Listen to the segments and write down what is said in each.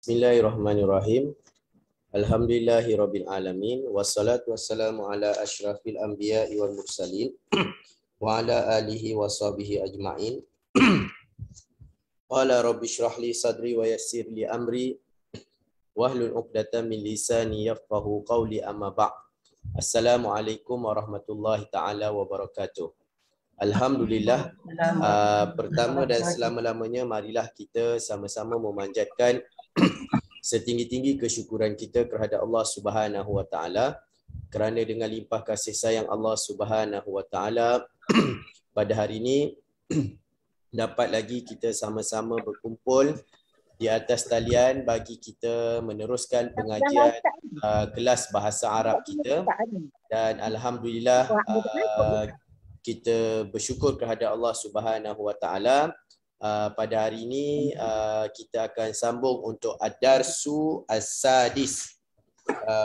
Bismillahirrahmanirrahim. Alhamdulillahirabbil alamin wassalatu wassalamu ala asyrafil anbiya'i wal mursalin wa ala alihi washabihi ajmain. Qala rabbi shrah li sadri wa yassir li amri wahlul 'uqdatam min lisani yafqahu qawli, amma ba'd. Assalamualaikum warahmatullahi taala wabarakatuh. Alhamdulillah, pertama dan selama-lamanya marilah kita sama-sama memanjatkan setinggi-tinggi kesyukuran kita kepada Allah Subhanahu wa taala kerana dengan limpah kasih sayang Allah Subhanahu wa taala pada hari ini dapat lagi kita sama-sama berkumpul di atas talian bagi kita meneruskan pengajian kelas bahasa Arab kita. Dan alhamdulillah kita bersyukur kepada Allah Subhanahu wa taala. Pada hari ini kita akan sambung untuk ad-darsu as-sadis.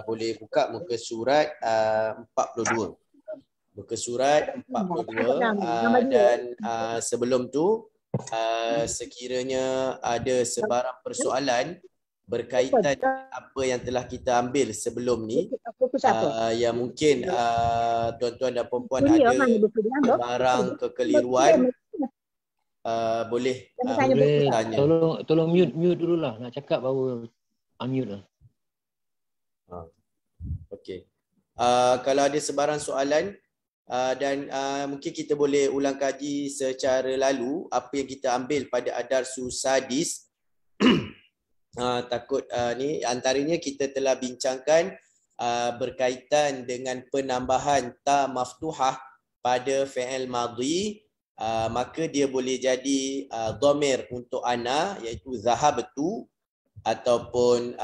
Boleh buka muka surat 42. Muka surat 42 dan sebelum tu sekiranya ada sebarang persoalan berkaitan dengan apa yang telah kita ambil sebelum ni, yang mungkin tuan-tuan dan puan-puan ada sebarang kekeliruan, boleh tanya. Tolong mute dululah, nak cakap baru unmute lah. Okey. Kalau ada sebarang soalan dan mungkin kita boleh ulang kaji secara lalu apa yang kita ambil pada ad-darsu sadis. Takut ni antaranya kita telah bincangkan berkaitan dengan penambahan ta maftuhah pada fi'il madhi. Maka dia boleh jadi dhamir untuk ana, iaitu zahabtu, ataupun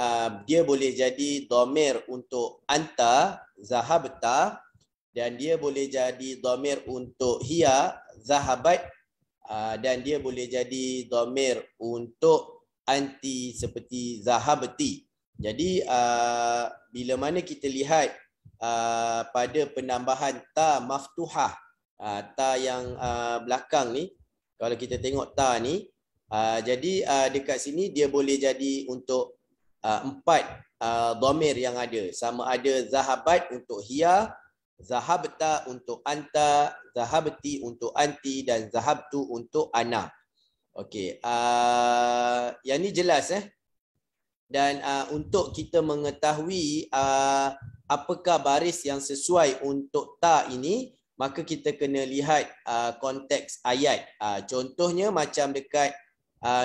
dia boleh jadi dhamir untuk anta, zahabta, dan dia boleh jadi dhamir untuk hiya, zahabat, dan dia boleh jadi dhamir untuk anti seperti zahabti. Jadi bila mana kita lihat pada penambahan ta maftuhah, ta yang belakang ni, kalau kita tengok ta ni, jadi dekat sini dia boleh jadi untuk 4 dhamir yang ada. Sama ada zahabat untuk hiya, zahabta untuk anta, zahabti untuk anti, dan zahabtu untuk ana. Okey, yang ni jelas Dan untuk kita mengetahui apakah baris yang sesuai untuk ta ini, maka kita kena lihat konteks ayat. Contohnya macam dekat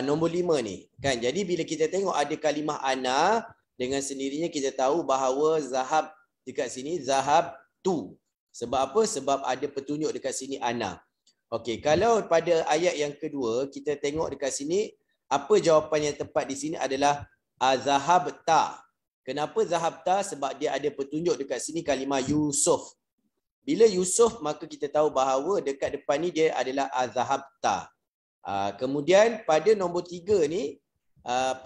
nombor 5 ni, kan. Jadi bila kita tengok ada kalimah ana, dengan sendirinya kita tahu bahawa zahab dekat sini zahab tu. Sebab apa? Sebab ada petunjuk dekat sini ana. Okey, kalau pada ayat yang kedua kita tengok dekat sini, apa jawapan yang tepat di sini adalah zahabta. Kenapa zahabta? Sebab dia ada petunjuk dekat sini kalimah Yusuf. Bila Yusuf, maka kita tahu bahawa dekat depan ni dia adalah zahabta. Kemudian pada nombor 3 ni,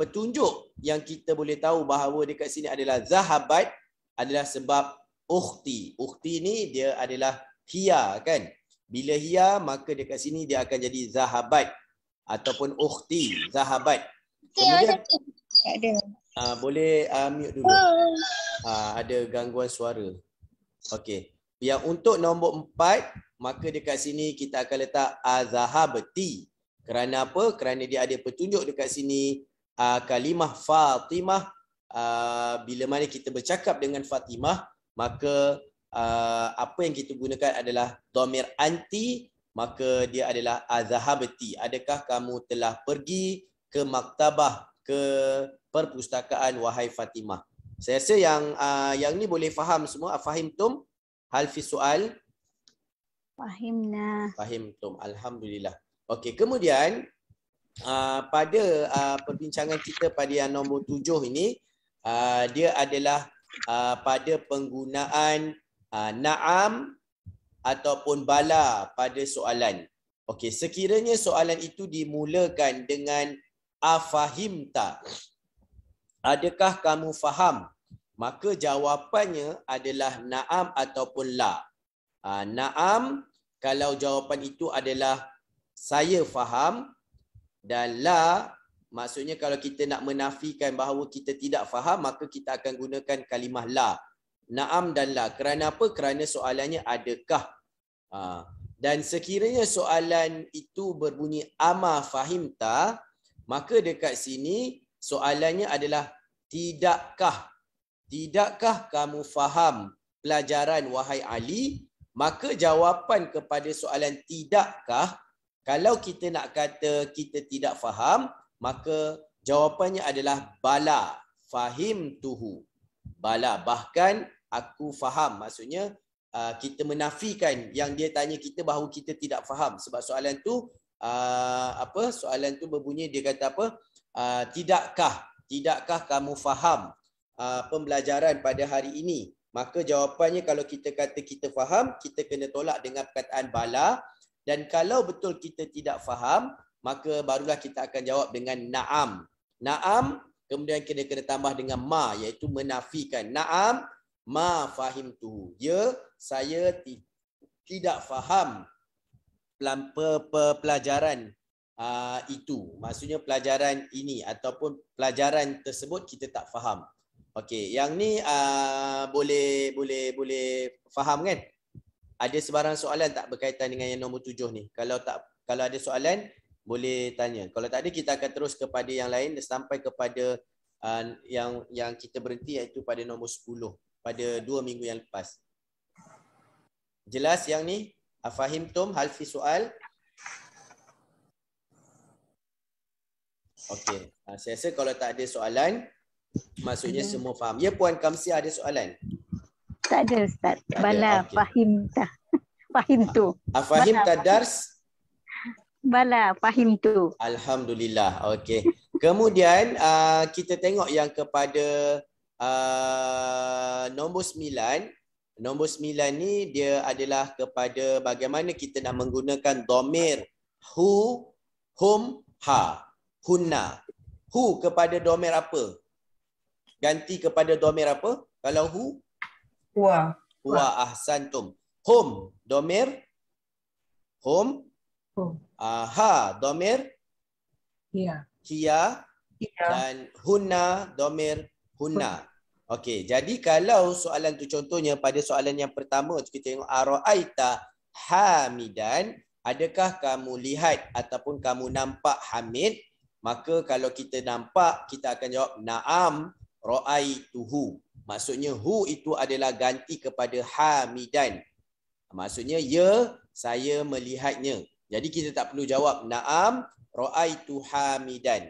petunjuk yang kita boleh tahu bahawa dekat sini adalah zahabat adalah sebab ukhti. Ukhti ni dia adalah hiya, kan. Bila hiya, maka dekat sini dia akan jadi zahabat ataupun ukhti, zahabat. Kemudian boleh mute dulu. Ada gangguan suara. Okey. Yang untuk nombor 4, maka dekat sini kita akan letak zahabti. Kerana apa? Kerana dia ada petunjuk dekat sini kalimah Fatimah. Bila mana kita bercakap dengan Fatimah, maka apa yang kita gunakan adalah dhamir anti, maka dia adalah zahabti. Adakah kamu telah pergi ke maktabah, ke perpustakaan, wahai Fatimah? Saya rasa yang ni boleh faham semua. Fahimtum? Hal fi soal? Fahimna. Fahimtum. Alhamdulillah. Okey, kemudian pada perbincangan kita pada yang nombor 7 ini, dia adalah pada penggunaan na'am ataupun bala pada soalan. Okey, sekiranya soalan itu dimulakan dengan afahimta, adakah kamu faham? Maka jawapannya adalah na'am ataupun la. Na'am kalau jawapan itu adalah saya faham, dan la Maksudnya kalau kita nak menafikan bahawa kita tidak faham, maka kita akan gunakan kalimah la. Naam dan la. Kerana apa? Kerana soalannya adakah. Dan sekiranya soalan itu berbunyi ama fahimta, maka dekat sini soalannya adalah tidakkah? Tidakkah kamu faham pelajaran wahai Ali? Maka jawapan kepada soalan tidakkah, kalau kita nak kata kita tidak faham, maka jawapannya adalah bala, fahimtuhu. Bala, bahkan aku faham. Maksudnya kita menafikan yang dia tanya kita bahawa kita tidak faham. Sebab soalan tu soalan tu berbunyi, dia kata apa? Tidakkah kamu faham pembelajaran pada hari ini? Maka jawapannya kalau kita kata kita faham, kita kena tolak dengan perkataan bala. Dan kalau betul kita tidak faham, maka barulah kita akan jawab dengan na'am. Na'am, kemudian kita kena tambah dengan ma, iaitu menafikan. Na'am, ma fahimtu. Ya, saya tidak faham pelajaran itu. Maksudnya pelajaran ini ataupun pelajaran tersebut kita tak faham. Okey, yang ni boleh faham kan? Ada sebarang soalan tak berkaitan dengan yang nombor 7 ni? Kalau ada soalan boleh tanya. Kalau tak ada, kita akan terus kepada yang lain sampai kepada yang kita berhenti, iaitu pada nombor 10 pada 2 minggu yang lepas. Jelas yang ni? Afahimtum? Hal fi soal? Okey, saya rasa kalau tak ada soalan, maksudnya semua faham. Ya, Puan Kamsia ada soalan? Tak ada, Ustaz. Bala, okay. fahimtah. Fahimtu. Afahimta dars? Bala, fahimtu. Alhamdulillah. Okey. Kemudian kita tengok yang kepada nombor 9. Nombor 9 ni dia adalah kepada bagaimana kita nak menggunakan dhamir hu, hum, ha, hunna. Hu kepada dhamir apa? Ganti kepada dhamir apa? Kalau hu? Huwa. Huwa, ahsantum. Hum, dhamir? Hum? Ha, dhamir? Hiya. Hiya. Dan hunna, dhamir hunna. Okey, jadi kalau soalan tu contohnya pada soalan yang pertama kita tengok ara'aita hamidan, adakah kamu lihat ataupun kamu nampak Hamid? Maka kalau kita nampak, kita akan jawab na'am ra'aituhu. Maksudnya hu itu adalah ganti kepada hamidan. Maksudnya ya, saya melihatnya. Jadi kita tak perlu jawab na'am ra'aitu hamidan.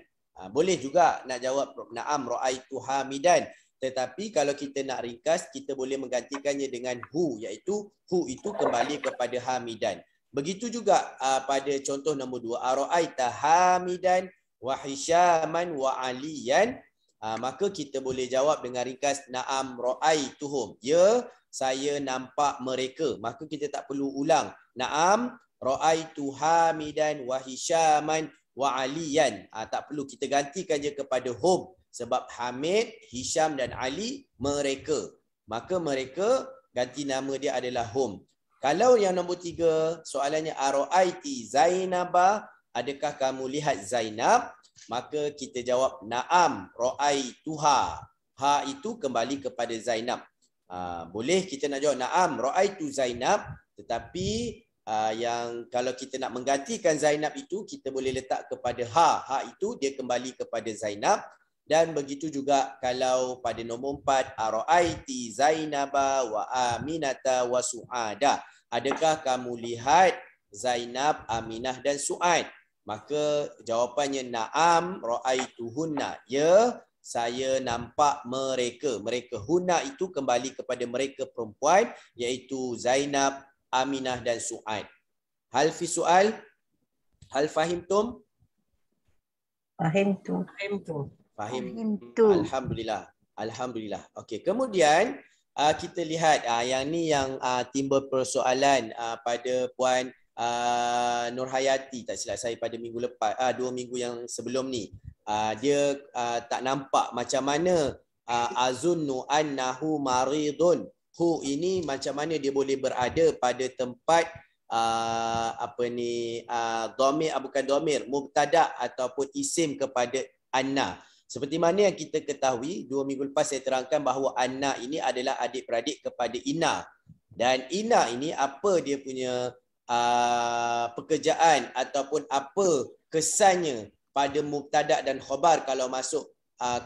Boleh juga nak jawab na'am ra'aitu hamidan. Tetapi kalau kita nak ringkas, kita boleh menggantikannya dengan hu, iaitu hu itu kembali kepada hamidan. Begitu juga pada contoh nombor 2, ara'aita hamidan wa hisyaman wa aliyan. Maka kita boleh jawab dengan ringkas na'am ra'aituhum. Ya, saya nampak mereka. Maka kita tak perlu ulang. Na'am ra'aitu hamidan wa hisyaman wa aliyan. Tak perlu, kita gantikan je kepada hum. Sebab Hamid, Hisham dan Ali mereka. Maka mereka ganti nama dia adalah hum. Kalau yang nombor 3 soalannya ara'aiti Zainaba, adakah kamu lihat Zainab? Maka kita jawab na'am ra'aituha. Ha itu kembali kepada Zainab. Boleh kita nak jawab na'am ra'aitu Zainab, tetapi yang kalau kita nak menggantikan Zainab itu, kita boleh letak kepada ha. Ha itu dia kembali kepada Zainab. Dan begitu juga kalau pada nombor 4 ara'aiti Zainaba wa Aminata wa Su'ada, adakah kamu lihat Zainab, Aminah dan Su'ad? Maka jawapannya na'am ra'aituhunna. Ya, saya nampak mereka. Mereka hunna itu kembali kepada mereka perempuan, iaitu Zainab, Aminah dan Su'ad. Hal fi soal? Hal fahimtum? Fahimtu. Fahimtu. Alhamdulillah. Alhamdulillah. Okey, kemudian kita lihat yang ni yang timbul persoalan pada Puan Nurhayati, tak silap saya, pada minggu lepas, 2 minggu yang sebelum ni. Dia tak nampak macam mana azunnu annahu maridun. Hu ini macam mana dia boleh berada pada tempat dhamir, bukan dhamir, mubtada ataupun isim kepada anna. Seperti mana yang kita ketahui, 2 minggu lepas saya terangkan bahawa anna ini adalah adik-beradik kepada ina. Dan ina ini apa dia punya pekerjaan ataupun apa kesannya pada mubtada dan khabar kalau masuk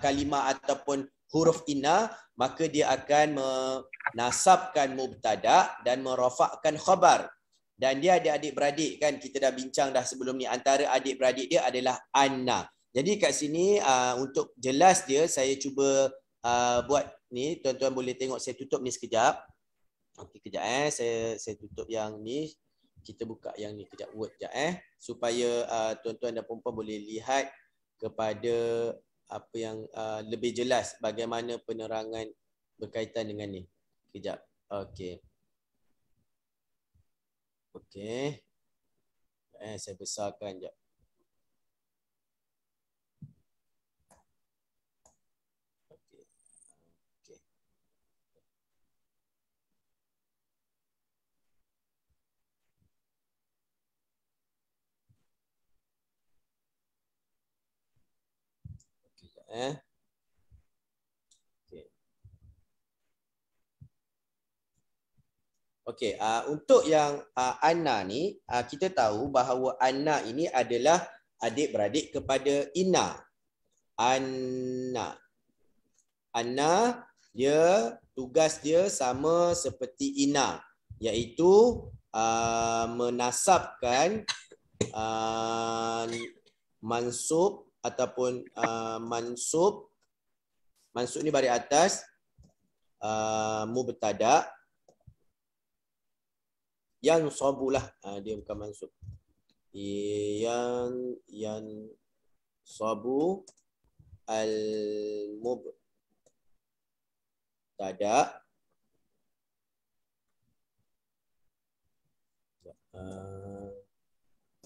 kalimah ataupun huruf ina, maka dia akan menasabkan mubtada dan merafakkan khabar. Dan dia ada adik-beradik kan, kita dah bincang dah sebelum ni, antara adik-beradik dia adalah anna. Jadi kat sini untuk jelas dia saya cuba buat ni, tuan-tuan boleh tengok saya tutup ni sekejap. Okey kejap saya tutup yang ni. Kita buka yang ni kejap, Word kejap supaya tuan-tuan dan puan-puan boleh lihat kepada apa yang lebih jelas bagaimana penerangan berkaitan dengan ni. Kejap. Okey. Okey. Saya besarkan jap. Okey. Okey. Okey jap Okey. Okey, untuk yang anna ni, kita tahu bahawa anna ini adalah adik-beradik kepada ina. Anna. Anna, dia tugas dia sama seperti ina, iaitu menasabkan mansub ataupun mansub ni baris atas mubtada. Yang sabulah, dia bukan mansub. Yang sabu al mubtada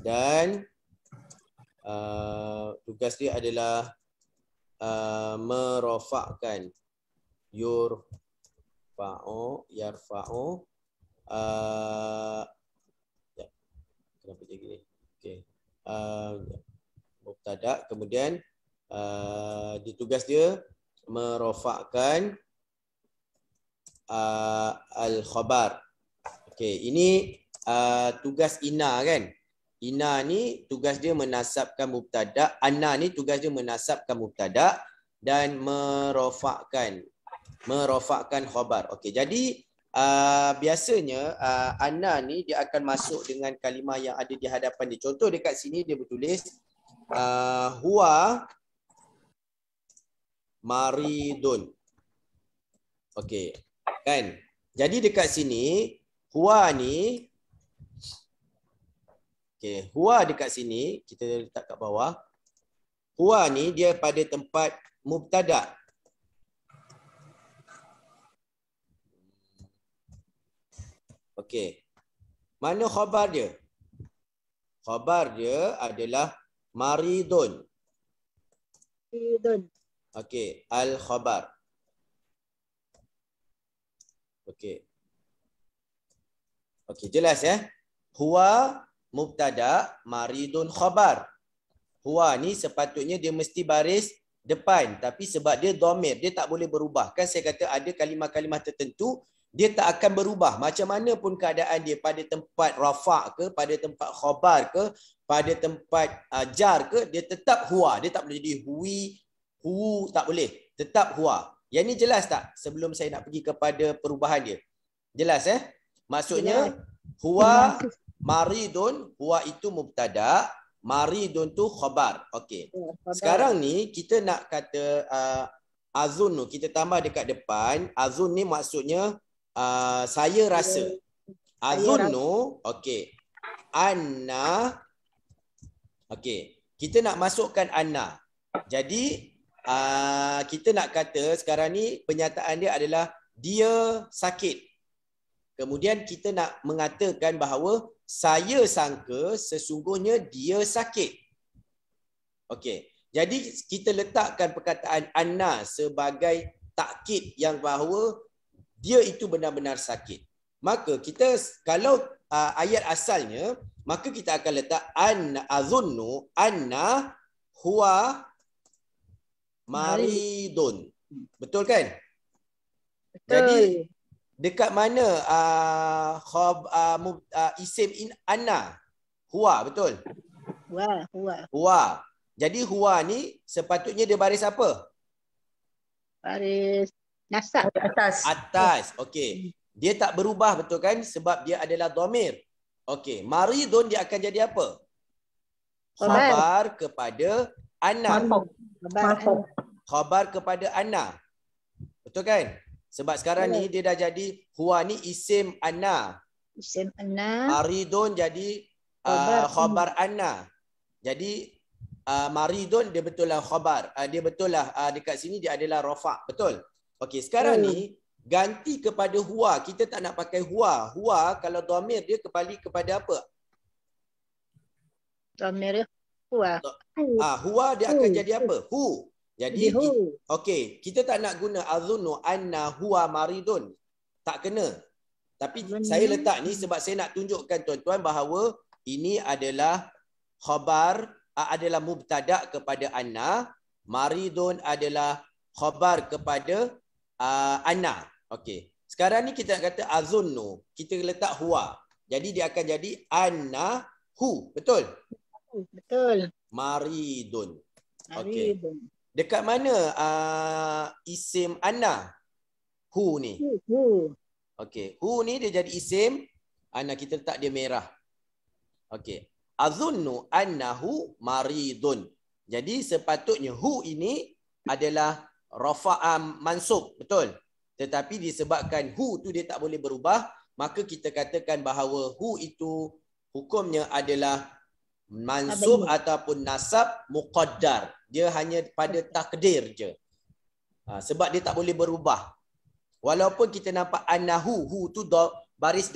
dan tugas dia adalah merofakkan yarfa'u kenapa dia gini? Okey. Mubtada, kemudian ditugas dia merofakkan al-khabar. Okey, ini tugas ina kan? Ina ni tugas dia menasabkan mubtada, anna ni tugas dia menasabkan mubtada dan merofakkan khabar. Okey, jadi biasanya anna ni dia akan masuk dengan kalimah yang ada di hadapan dia. Contoh dekat sini dia bertulis huwa maridun. Okey, kan? Jadi dekat sini huwa ni, okey, huwa dekat sini kita letak kat bawah. Huwa ni dia pada tempat mubtada. Okey. Mana khabar dia? Khabar dia adalah maridun. Okey, al-khabar. Okey. Okey, jelas ya? Huwa mubtada, maridun khabar. Huwa ni sepatutnya dia mesti baris depan, tapi sebab dia dhamir, dia tak boleh berubah. Kan saya kata ada kalimah-kalimah tertentu dia tak akan berubah. Macam mana pun keadaan dia, pada tempat rafa' ke, pada tempat khabar ke, pada tempat jar ke, dia tetap huwa. Dia tak boleh jadi huwi, hu, tak boleh. Tetap huwa. Yang ni jelas tak? Sebelum saya nak pergi kepada perubahan dia. Jelas Maksudnya huwa maridun, huwa itu mubtada, maridun tu khabar. Okey. Sekarang ni kita nak kata azun tu, kita tambah dekat depan. Azun ni maksudnya saya rasa. Azunnu, okey. Anna, okey. Kita nak masukkan anna. Jadi kita nak kata sekarang ni penyataan dia adalah dia sakit. Kemudian kita nak mengatakan bahawa saya sangka sesungguhnya dia sakit. Okey. Jadi kita letakkan perkataan anna sebagai takkid yang bahawa dia itu benar-benar sakit. Maka kita kalau ayat asalnya, maka kita akan letak an azunnu anna huwa maridun. Betul kan? Jadi dekat mana isim anna? Huwa, betul? Huwa. Jadi huwa ni sepatutnya dia baris apa? Baris nasab. Atas. Atas. Okey. Dia tak berubah, betul kan? Sebab dia adalah dhamir. Okey. Maridun dia akan jadi apa? Khabar kepada anna. Marfu. Khabar kepada anna. Betul kan? Sebab sekarang ni dia dah jadi huwa ni isim anna. Isim anna. Maridun jadi khabar anna. Jadi maridun dia betul lah khabar. Dia betul lah dekat sini dia adalah rafa'. Betul? Okey, sekarang ni ganti kepada huwa. Kita tak nak pakai huwa. Huwa kalau dhamir dia kembali kepada apa? Dhamir huwa. Huwa dia akan jadi apa? Hu. Jadi okey, kita tak nak guna azunnu anna huwa maridun. Tak kena. Tapi saya letak ni sebab saya nak tunjukkan tuan-tuan bahawa ini adalah khabar, adalah mubtada kepada anna, maridun adalah khabar kepada anna. Okey. Sekarang ni kita nak kata azunnu, kita letak huwa. Jadi dia akan jadi anna hu. Betul? Betul. Maridun. Okey. Dekat mana isim anna? Hu ni. Okey. Hu ni dia jadi isim anna, kita letak dia merah. Okey. Azunnu annahu maridun. Jadi sepatutnya hu ini adalah rafa'an mansub, betul? Tetapi disebabkan hu tu dia tak boleh berubah, maka kita katakan bahawa hu itu hukumnya adalah mansub ataupun nasab muqaddar. Dia hanya pada takdir je. Sebab dia tak boleh berubah. Walaupun kita nampak annahu, hu tu baris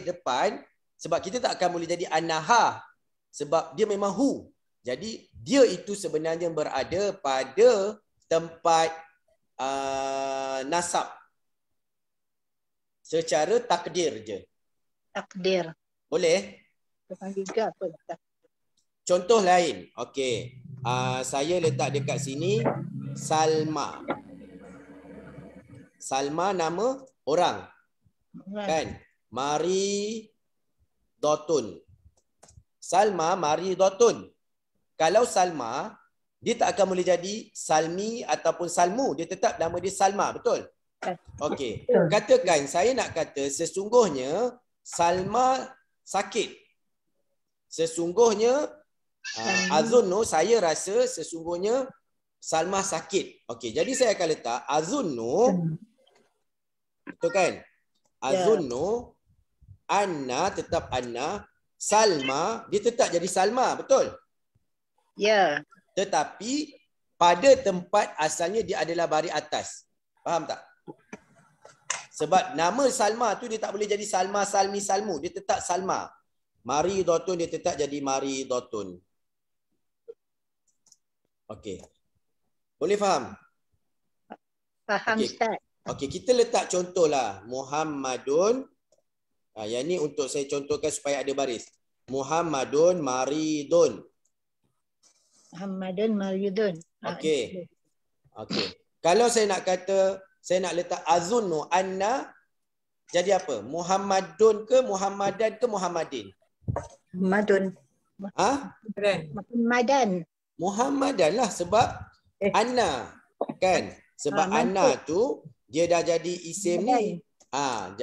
depan, sebab kita tak akan boleh jadi annaha. Sebab dia memang hu. Jadi dia itu sebenarnya berada pada tempat nasab. Secara takdir je. Takdir. Boleh? Contoh lain. Okey. Saya letak dekat sini Salma. Salma nama orang. Kan? Mari Dotun. Salma mari Dotun. Kalau Salma, dia tak akan boleh jadi Salmi ataupun Salmu. Dia tetap nama dia Salma. Betul? Okey. Katakan saya nak kata sesungguhnya Salma sakit. Sesungguhnya azunnu, saya rasa sesungguhnya Salma sakit. Okey, jadi saya akan letak azunnu. Betul kan? Azunnu anna tetap anna, Salma dia tetap jadi Salma, betul? Ya. Tetapi pada tempat asalnya dia adalah baris atas. Faham tak? Sebab nama Salma tu dia tak boleh jadi Salma, Salmi, Salmu. Dia tetap Salma. Mari Dotun dia tetap jadi Mari Dotun. Okey. Boleh faham? Faham, Ustaz. Okey, kita letak contohlah. Muhammadun. Yang ni untuk saya contohkan supaya ada baris. Muhammadun Maridun. Muhammadun Maridun. Okey. Okey. Kalau saya nak kata, saya nak letak azunnu anna, jadi apa? Muhammadun ke Muhammadan ke Muhammadin? Muhammadun. Muhammadan. Muhammadan lah sebab anna. Kan? Sebab anna tu dia dah jadi isim ni.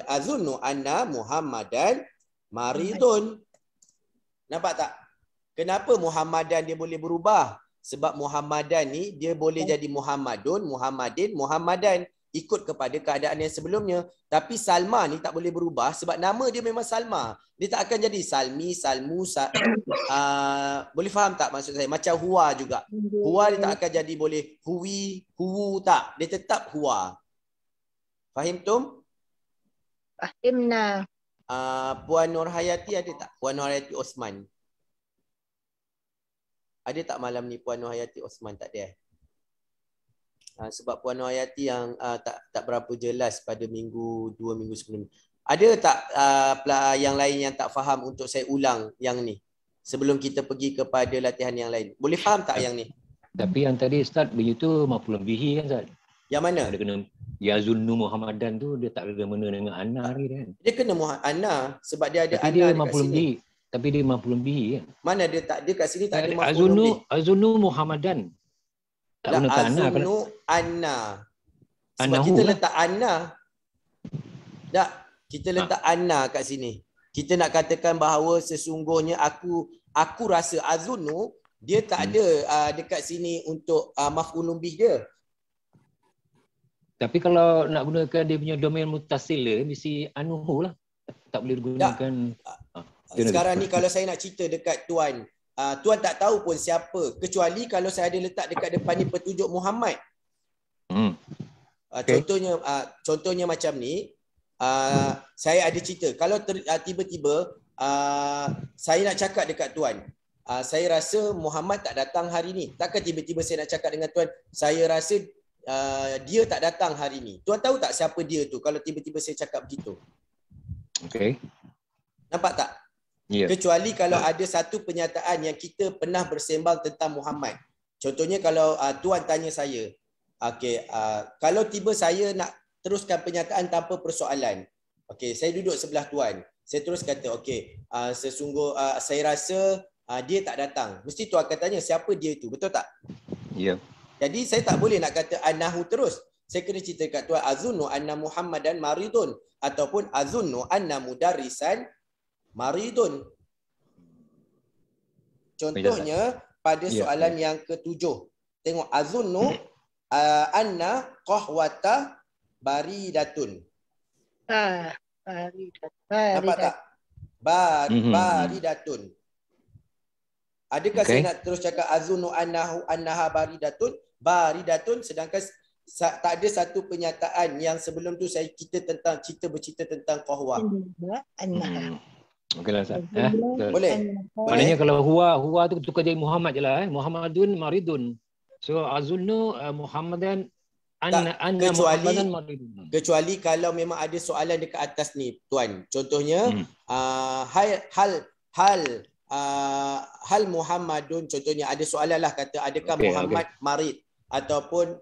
Azunnu anna Muhammadan Maridun. Nampak tak? Kenapa Muhammadan dia boleh berubah? Sebab Muhammadan ni dia boleh jadi Muhammadun, Muhammadin, Muhammadan. Ikut kepada keadaan yang sebelumnya. Tapi Salma ni tak boleh berubah sebab nama dia memang Salma. Dia tak akan jadi Salmi, Salmu, boleh faham tak maksud saya? Macam Huwa juga. Huwa dia tak akan jadi boleh Huwi, Huwu tak. Dia tetap Huwa. Fahim Tum? Fahimna. Puan Nur Hayati ada tak? Puan Nur Hayati Osman. Ada tak malam ni Puan Nur Hayati Osman? Tak ada. Sebab Puan Nur Hayati yang tak berapa jelas pada 2 minggu sebelum. Ada tak yang lain yang tak faham untuk saya ulang yang ni? Sebelum kita pergi kepada latihan yang lain. Boleh faham tak yang ni? Tapi yang tadi Ustaz begitu maf'ulun bihi kan Ustaz? Yang mana? Ada kena Yazunnu Muhammadan tu dia tak ada mana dengan Anna lagi kan? Dia kena Anna sebab dia ada Tapi Anna dia dekat maf'ulun sini. bihi. Tapi dia maf'ulun bihi kan? Mana dia tak, dia kat sini tak ada maf'ulun bih. Azunnu Muhammadan. Tak Lah gunakan Anna. azunnu Anna. Sebab Annahu kita lah. letak Anna. Tak, kita letak Anna kat sini. Kita nak katakan bahawa sesungguhnya aku rasa azunnu dia tak ada dekat sini untuk maf'ulun bih dia. Tapi kalau nak gunakan dia punya domain mutasil dia, mesti anuhu lah. Tak boleh digunakan. Sekarang ni kalau saya nak cerita dekat tuan, tuan tak tahu pun siapa. Kecuali kalau saya ada letak dekat depan ni petunjuk Muhammad. Okay. Contohnya macam ni, saya ada cerita. Kalau tiba-tiba saya nak cakap dekat tuan, saya rasa Muhammad tak datang hari ni. Takkan tiba-tiba saya nak cakap dengan tuan, saya rasa dia tak datang hari ni. Tuan tahu tak siapa dia tu kalau tiba-tiba saya cakap begitu? Okay. Nampak tak? Yeah. Kecuali kalau ada satu penyataan yang kita pernah bersembang tentang Muhammad. Contohnya kalau tuan tanya saya, okay, kalau tiba saya nak teruskan penyataan tanpa persoalan. Okay, saya duduk sebelah tuan. Saya terus kata, okay, saya rasa dia tak datang. Mesti tuan akan tanya siapa dia tu, betul tak? Ya. Yeah. Jadi saya tak boleh nak kata annahu terus. Saya kena cerita kat tuan azunnu anna Muhammadan maridun ataupun azunnu anna mudarrisan maridun. Contohnya pada soalan yang ketujuh. Tengok azunnu anna qahwata baridatun. Nampak tak? Baridatun. Adakah saya nak terus cakap azunnu annaha baridatun sedangkan tak ada satu penyataan yang sebelum tu kita bercerita tentang qahwah. Okeylah Ustaz. Boleh. Maknanya kalau huwa tu tukar jadi Muhammad je lah. Muhammadun maridun. So azunnu Muhammadan anna Muhammadan maridun. Kecuali kalau memang ada soalan dekat atas ni tuan. Contohnya hal Muhammadun, contohnya ada soalan lah kata adakah Muhammad marid ataupun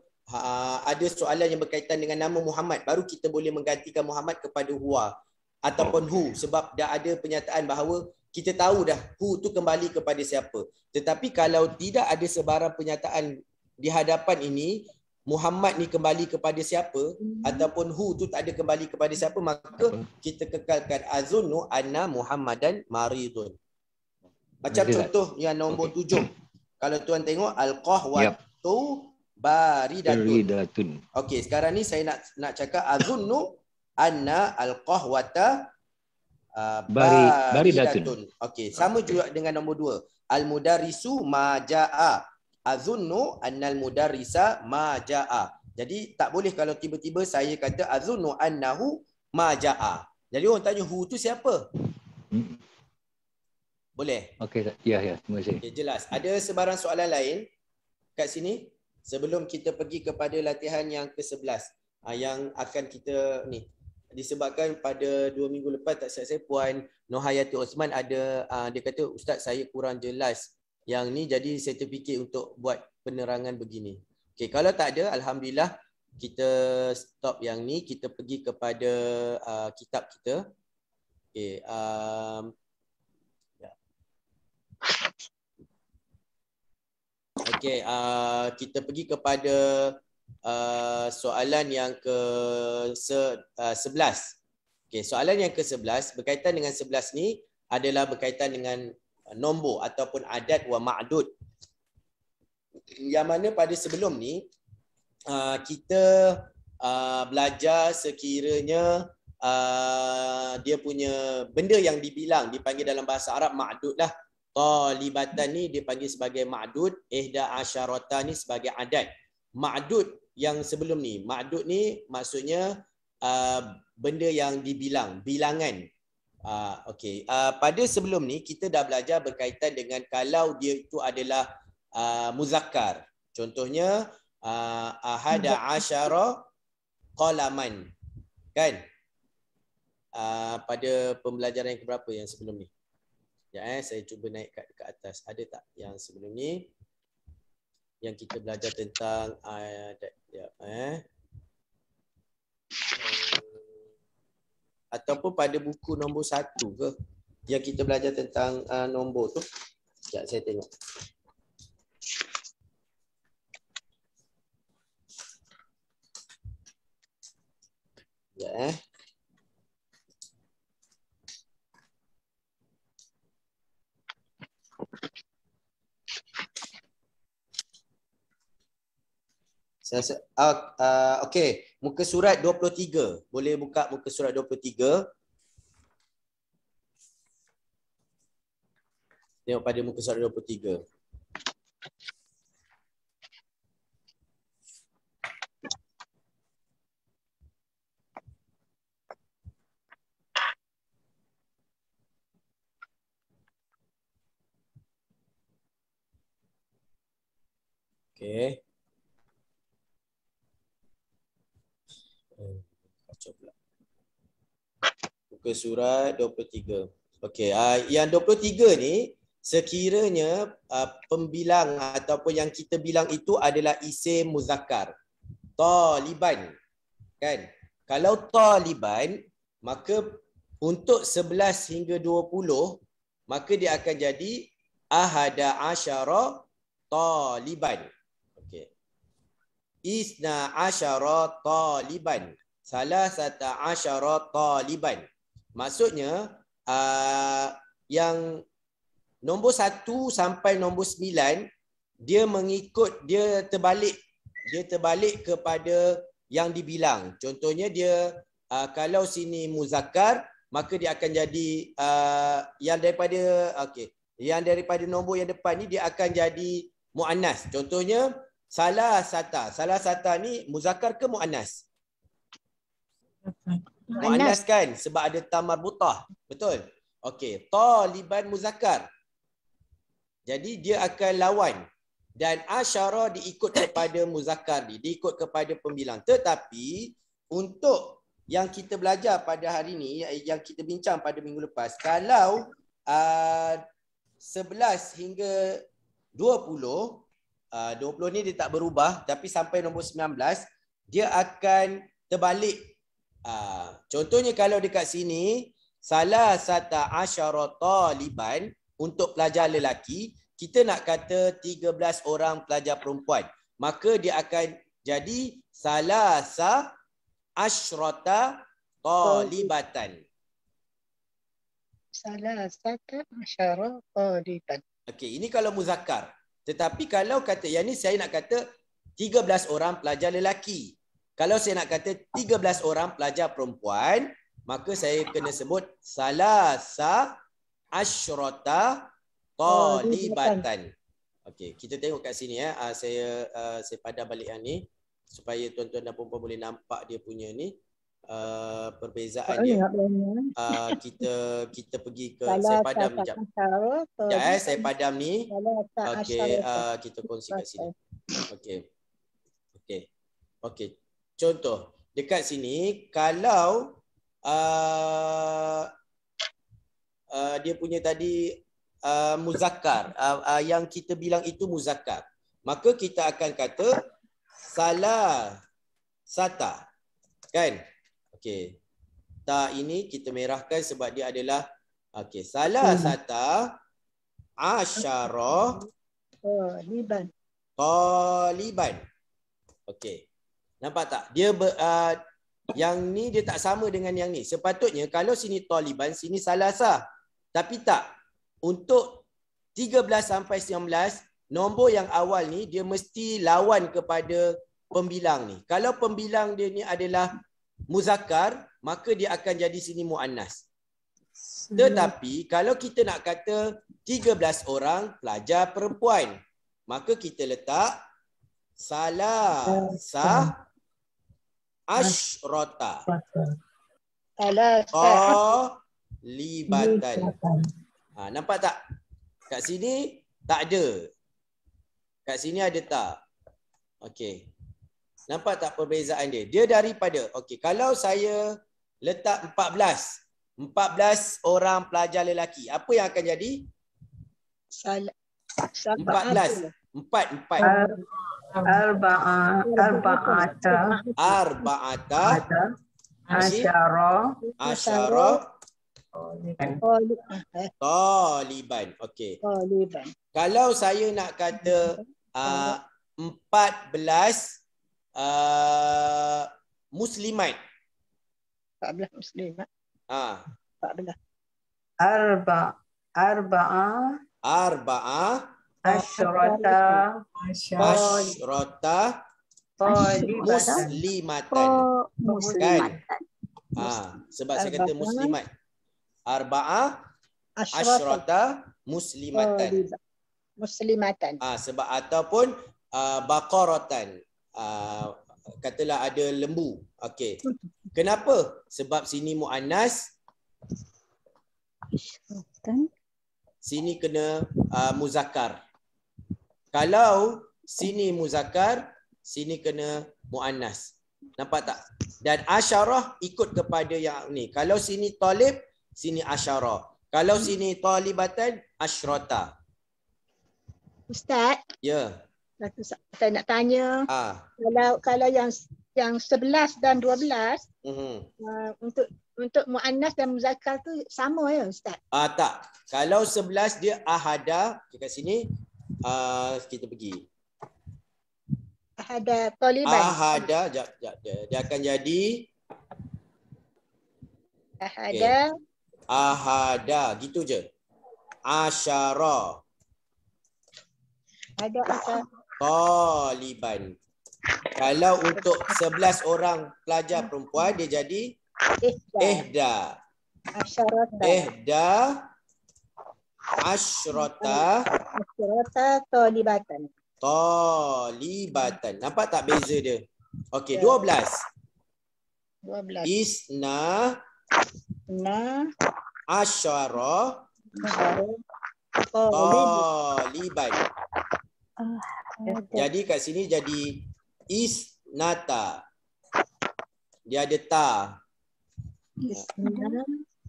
ada soalan yang berkaitan dengan nama Muhammad, baru kita boleh menggantikan Muhammad kepada huwa ataupun hu, sebab dah ada penyataan bahawa kita tahu dah hu tu kembali kepada siapa. Tetapi kalau tidak ada sebarang penyataan di hadapan ini Muhammad ni kembali kepada siapa ataupun hu tu tak ada kembali kepada siapa, maka kita kekalkan azunnu anna Muhammadan maridun. Macam contoh yang nombor 7. Kalau tuan tengok al-qahwatu baridatun. Okey, sekarang ni saya nak cakap azunnu anna al-qahwata baridatun. Okey, sama juga dengan nombor 2. Al-mudarrisu ma jaa. Azunnu anna al-mudarrisa ma jaa. Jadi tak boleh kalau tiba-tiba saya kata azunnu annahu ma jaa. Jadi orang tanya hu tu siapa? Boleh? Okey, ya, terima kasih. Okay, jelas. Ada sebarang soalan lain kat sini sebelum kita pergi kepada latihan yang ke-11 yang akan kita ni. Disebabkan pada 2 minggu lepas tak silap saya Puan Nohayati Osman ada dia kata ustaz saya kurang jelas yang ni, jadi saya terfikir untuk buat penerangan begini. Okey, kalau tak ada alhamdulillah kita stop yang ni, kita pergi kepada kitab kita. Okey, okey, kita pergi kepada soalan yang ke-11. Okey, soalan yang ke-11 berkaitan dengan 11 ni adalah berkaitan dengan nombor ataupun adat wa ma'dud. Yang mana pada sebelum ni kita belajar sekiranya dia punya benda yang dibilang dipanggil dalam bahasa Arab ma'dud lah. Talibatan ni dipanggil sebagai ma'dud, ihda asyarata ni sebagai adat. Ma'dud yang sebelum ni, ma'dud ni maksudnya benda yang dibilang, bilangan. Okey, pada sebelum ni kita dah belajar berkaitan dengan kalau dia itu adalah muzakkar. Contohnya ahada asyara qalaman. Kan? pada pembelajaran yang keberapa yang sebelum ni? Ya, saya cuba naik ke atas. Ada tak yang sebelum ni yang kita belajar tentang ataupun pada buku nombor 1 ke yang kita belajar tentang nombor tu? Sekejap saya tengok. Ya. Okey, muka surat 23. Boleh buka muka surat 23. Tengok pada muka surat 23. Okey. Muka surat 23. Okey, yang 23 ni sekiranya pembilang ataupun yang kita bilang itu adalah isim muzakkar. Taliban. Kan? Kalau taliban, maka untuk 11 hingga 20, maka dia akan jadi ahada asyara taliban. Okey. Isna asyara taliban. Salasata asyara taliban. Maksudnya yang nombor 1 sampai nombor 9 dia terbalik kepada yang dibilang. Contohnya dia kalau sini muzakkar, maka dia akan jadi yang daripada nombor yang depan ni dia akan jadi muannas. Contohnya salasata. Salasata ni muzakkar ke muannas? Muannas kan, sebab ada ta marbutah. Betul? Okey, taliban muzakkar. Jadi dia akan lawan. Dan asyara diikut kepada muzakkar ni, diikut kepada pembilang. Tetapi untuk yang kita belajar pada hari ni, yang kita bincang pada minggu lepas, kalau 11 hingga 20, 20 ni dia tak berubah, tapi sampai nombor 19 dia akan terbalik. Contohnya kalau dekat sini salasata asyara taliban untuk pelajar lelaki, kita nak kata 13 orang pelajar perempuan, maka dia akan jadi salasa asyrata talibatan. Salasata asyara taliban. Okey, ini kalau muzakkar. Tetapi kalau kata yang ni saya nak kata 13 orang pelajar lelaki. Kalau saya nak kata 13 orang pelajar perempuan, maka saya kena sebut salasa asyrata talibatan. Okey, kita tengok kat sini ya. Saya padam balik yang ni supaya tuan-tuan dan puan-puan boleh nampak dia punya ni perbezaan dia. Kita pergi ke saya padam ni jap. Ya, saya padam ni. Okey, kita kongsi kat sini. Okey. Contoh, dekat sini kalau dia punya tadi muzakkar, yang kita bilang itu muzakkar, maka kita akan kata salasata. Kan? Okey. Ta ini kita merahkan sebab dia adalah salasata asyara taliban. Okey. Nampak tak? Dia yang ni dia tak sama dengan yang ni. Sepatutnya kalau sini taliban, sini salasa. Tapi tak. Untuk 13 sampai 19, nombor yang awal ni dia mesti lawan kepada pembilang ni. Kalau pembilang dia ni adalah muzakkar, maka dia akan jadi sini muannas. Tetapi kalau kita nak kata 13 orang pelajar perempuan, maka kita letak salasa asyrata talibatan. Nampak tak? Kat sini tak ada. Kat sini ada tak? Okey. Nampak tak perbezaan dia? Dia daripada, okey, kalau saya letak 14, 14 orang pelajar lelaki. Apa yang akan jadi? 14. 4. Arba'ata asyara taliban. Okey. Kalau saya nak kata 14 muslimat. 14 muslimat. 14. Arba'a Asyrata muslimatan. Kan? Sebab saya kata muslimat. Arba'a asyrata muslimatan. Sebab ataupun baqaratan. Katalah ada lembu. Okey. Kenapa? Sebab sini muannas. Sini kena muzakkar. Kalau sini muzakkar, sini kena muannas. Nampak tak? Dan asyarah ikut kepada yang ni. Kalau sini talib, sini asyarah. Kalau sini talibatan, asyrata. Ustaz. Ya. Saya nak tanya. Kalau yang 11 dan 12 untuk muannas dan muzakkar tu sama ya Ustaz? Tak. Kalau 11 dia ahada, dekat sini kita pergi. Ahada taliban. Ahada, dia akan jadi ahada. Okay. Ahada, gitu je. Asyara. Ada taliban. Kalau untuk 11 orang pelajar perempuan dia jadi ihda. Ihda asyrata talibatan. Nampak tak beza dia? Okey, 12. Isna asyara taliban. Jadi kat sini jadi isnata. Dia ada ta.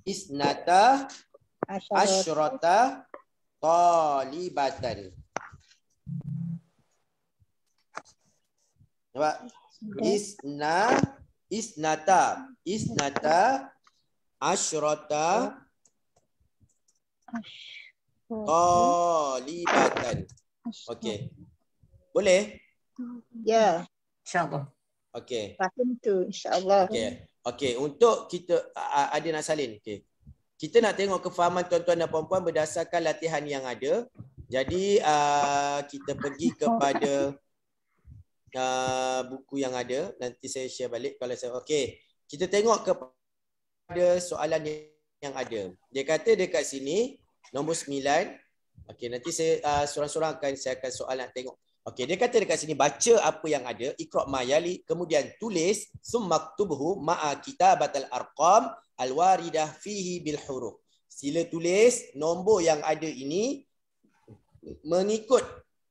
Isnata asyrata talibatan. Nampak? Isnata asyrata talibatan. Okey. Boleh? Ya. InsyaAllah. Okey. Faham tu insya-Allah. Okey, untuk kita ada nak salin. Okey. Kita nak tengok kefahaman tuan-tuan dan puan-puan berdasarkan latihan yang ada. Jadi kita pergi kepada buku yang ada. Nanti saya share balik kalau saya. Okey. Kita tengok kepada soalan yang ada. Dia kata dekat sini nombor 9. Okey, nanti saya sorang-sorang saya akan soal nak tengok. Okey, dia kata dekat sini baca apa yang ada, iqra' ma yali, kemudian tulis summaktubhu ma'a kitabatal arqam alwaridah fihi bil huruf. Sila tulis nombor yang ada ini mengikut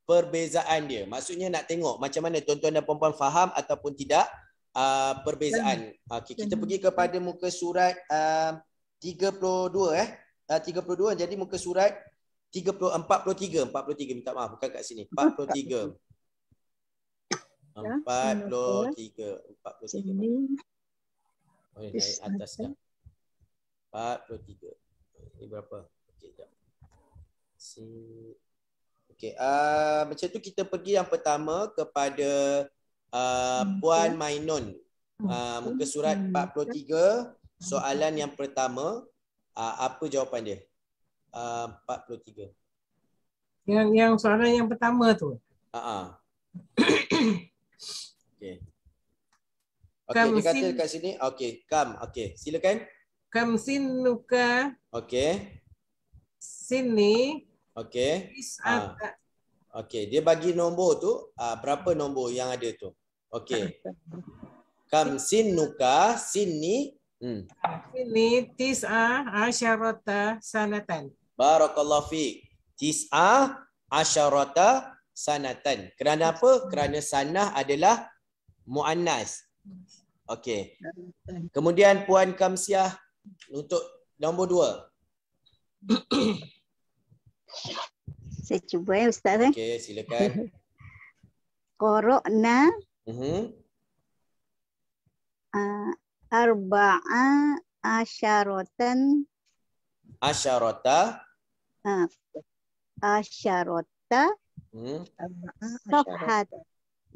perbezaan dia. Maksudnya nak tengok macam mana tuan-tuan dan puan-puan faham ataupun tidak perbezaan. Okey, kita pergi kepada muka surat 32 32, jadi muka surat 43 minta maaf, bukan kat sini. 43. 43. Oh, naik atas dah. 43. Ini berapa? Okey, jap. Okey, macam tu kita pergi yang pertama kepada Puan Mainun. Muka surat 43, soalan yang pertama, apa jawapan dia? 43. Yang soalan yang pertama tu. Okey. Okey, dia kata dekat sini, okey, okey, silakan. Kam sinuka. Okey. Sini. Okey. Okey, dia bagi nombor tu, berapa nombor yang ada tu? Okey. Kam sinuka, sini. Sini tis'a asyarata sanatan. Barakallahu fiik. Tis'a asyarata sanatan. Kerana apa? Kerana sanah adalah muannas. Okey. Kemudian Puan Kamsiah untuk nombor 2. Saya cuba ya Ustaz. Okey, silakan. Qara'na arba'a asyaratan Asyarata. asyarata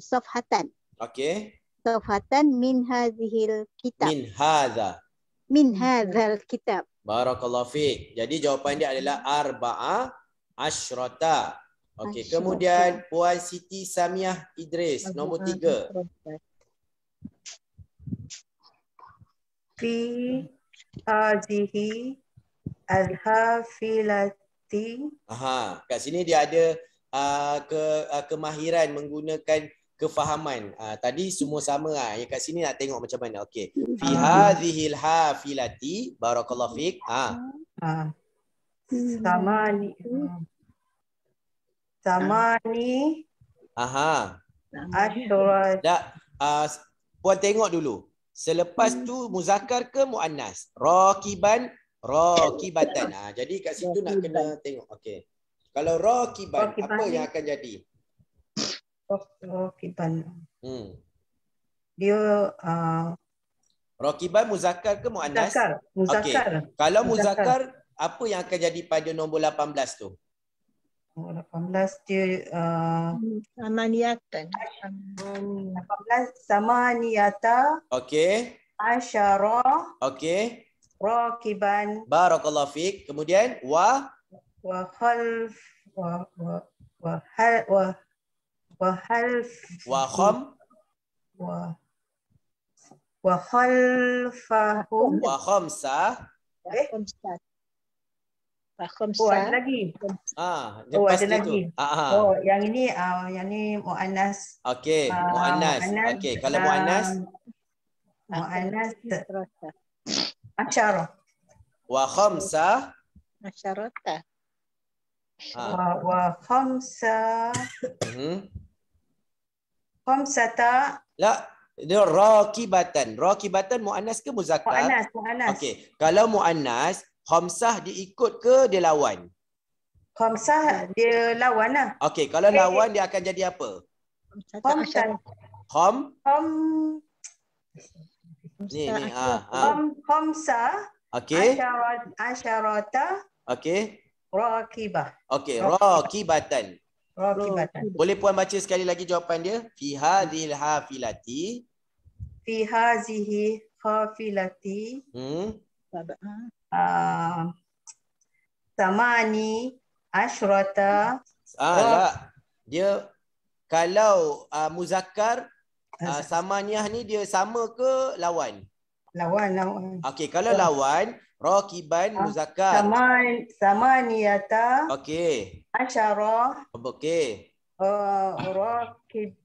safhatan. Okey. Safhatan min hadhil kitab. Min hadha. Hadzal kitab. Barakallahu fiik. Jadi jawapan dia adalah arba'a asyrata. Okey, kemudian Puan Siti Samiah Idris nombor 3. Fi hadhihi al-hafilati. Kat sini dia ada kemahiran menggunakan kefahaman. Tadi semua sama Yang kat sini nak tengok macam mana. Okey. Fi hadhil hafilati barakallahu fiik. Samani asyarat. Puan tengok dulu. Selepas tu muzakkar ke muannas? Raqiban, raqibatan. Jadi kat situ nak kena tengok. Okey. Kalau raqiban, apa yang akan jadi? Raqiban. Dia raqiban muzakkar ke muannas? Muzakkar. Okay. Kalau muzakkar, apa yang akan jadi pada nombor 18 tu? Nombor 18 dia Samaniyatan. 18 samaniyata. Okey. Asyara. Okey. Raqiban. Barakallahu fiik. Kemudian wa khalf wa khalfahum wa khamsa. Ada lagi. Lepas ada itu. lagi. Yang ini muannas. Okey, muannas. Okey, kalau muannas asyara. Wa khamsa Asyarata. Wa khamsa. Khamsata. La, dia raqibatan. Raqibatan muannas ke muzakkar? Muannas. Okey, kalau muannas khamsah dia ikut ke dia lawan? Khamsah dia lawan lah. Okey, kalau lawan dia akan jadi apa? Khamsah. Okey. Asyarata. Okey. Raqibah. Okey, raqibatan. Raqibatan. Boleh Puan baca sekali lagi jawapan dia? Fi hadhil hafilati. Fi hazihi hafilati. Samani asyrata. Dia kalau muzakkar samaniyah ni dia sama ke lawan? Lawan. Okey, kalau lawan raqiban muzakkar. Samaniyata. Okey. Asyara. Okey.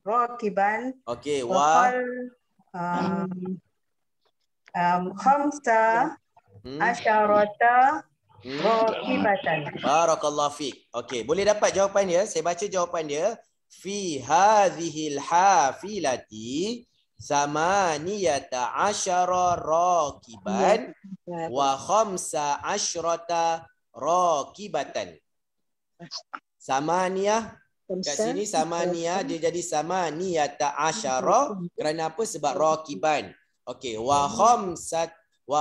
Raqiban. Okey, khamsa asyarata raqibatan. Barakallahu fiik. Okey, boleh dapat jawapan dia? Saya baca jawapan dia. Fi hadhil hafilati samaniyata asyara raqiban wa khamsa asyrata raqibatan. Samaniyah kat sini samaniyah dia jadi samaniyata asyara kerana apa? Sebab raqiban. Okey, wa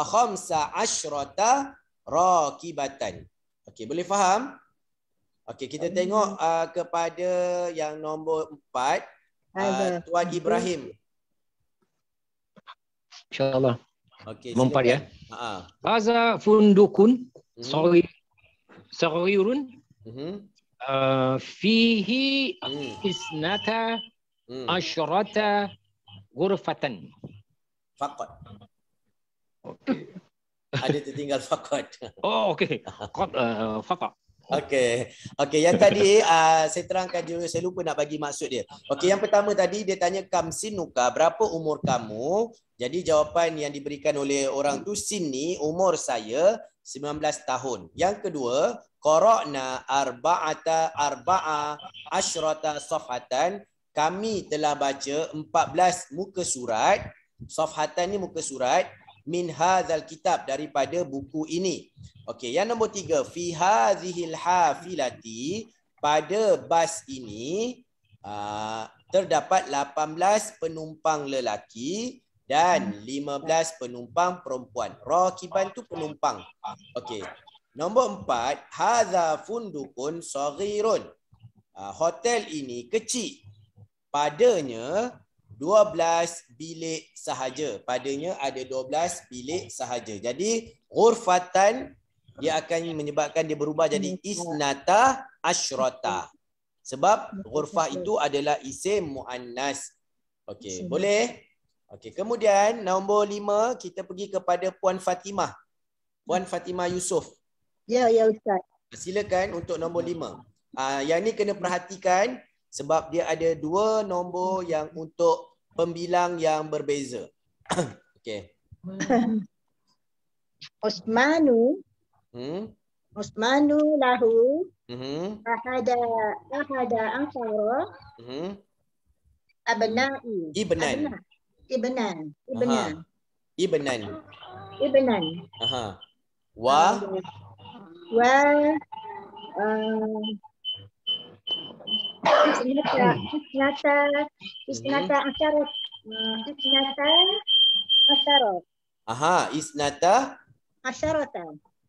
khamsa asyrata raqibatan. Okey, boleh faham? Okey, kita tengok kepada yang nombor 4, Tuan Ibrahim. InsyaAllah. Okey, nombor 4 ya. Haza fundukun saghirun fihi isnata asyrata ghurfatan. Faqat. Okey. Ada tertinggal faqat. Oh, okey. Faqat. Okey, yang tadi saya terangkan dulu, saya lupa nak bagi maksud dia. Okey, yang pertama tadi dia tanya kam sinuka, berapa umur kamu? Jadi jawapan yang diberikan oleh orang tu sinni, umur saya 19 tahun. Yang kedua, qara'na arba'a asyrata safhatan, kami telah baca 14 muka surat. Safhatan ni muka surat. min hadzal kitab, daripada buku ini. Okey, yang nombor 3, fi hadzihil hafilati, pada bas ini terdapat 18 penumpang lelaki dan 15 penumpang perempuan. Rakiban tu penumpang. Okey. Nombor 4, hadza fundukun saghirun. Hotel ini kecil. Padanya 12 bilik sahaja. Padanya ada 12 bilik sahaja. Jadi ghurfatan dia akan menyebabkan dia berubah jadi isnata asyrata. Sebab ghurfah itu adalah isim muannas. Okey, boleh? Okey, kemudian nombor 5 kita pergi kepada Puan Fatimah. Puan Fatimah Yusof. Ya, Ustaz. Silakan untuk nombor 5. Yang ni kena perhatikan sebab dia ada 2 nombor yang untuk pembilang yang berbeza. Okey. Osmanu. Osmanu lahu. Ahada ansara. Abna'i. Ibnan. Aha. Wa isnata asyara. Aha, isnata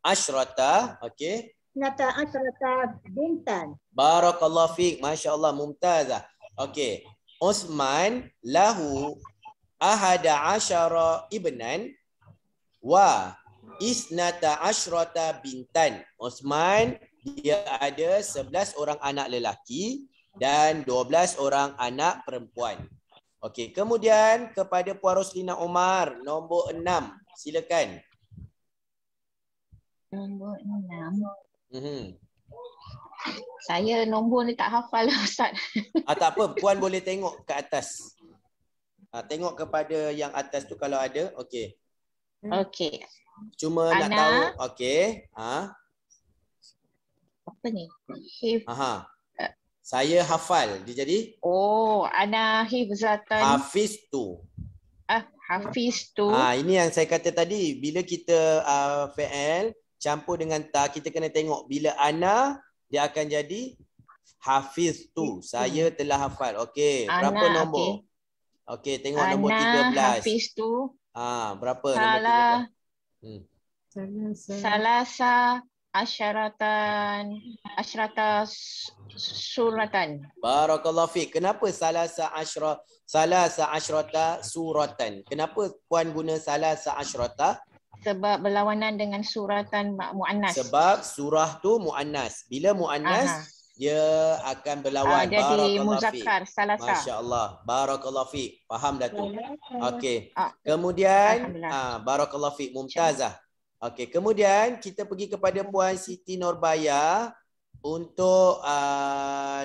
asyrata. Okey. Isnata asyrata bintan. Barakallahu fiik. Masya-Allah, mumtazah. Okey. Osman lahu ahada asyara ibnan wa isnata asyrata bintan. Osman dia ada 11 orang anak lelaki dan 12 orang anak perempuan. Okey, kemudian kepada Puan Roslina Omar, nombor 6. Silakan. Nombor 6. Saya nombor ni tak hafal Ustaz. Tak apa, Puan boleh tengok ke atas. Tengok kepada yang atas tu kalau ada. Okey. Okey. Cuma nak tahu. Okey. Apa ni? Saya hafal. Dia jadi? Ana hifzatan. Hafiz tu. Hafiz tu. Ini yang saya kata tadi. Bila kita fi'il campur dengan ta, kita kena tengok. Bila ana, dia akan jadi hafiz tu. Saya telah hafal. Okey. Berapa nombor? Okey, tengok ana nombor 13. Hafiz tu. Berapa nombor 13? Salasa asyrata suratan. Barakallahu fiik. Kenapa salasa asyrata suratan? Kenapa Puan guna salasa asyrata? Sebab berlawanan dengan suratan muannas. Sebab surah tu muannas. Bila muannas dia akan berlawan. Jadi muzakkar salasa. Masya-Allah. Barakallahu fiik. Faham dah tu. Okey. Kemudian barakallahu fiik, mumtazah. Okey, kemudian kita pergi kepada Puan Siti Nurbaya untuk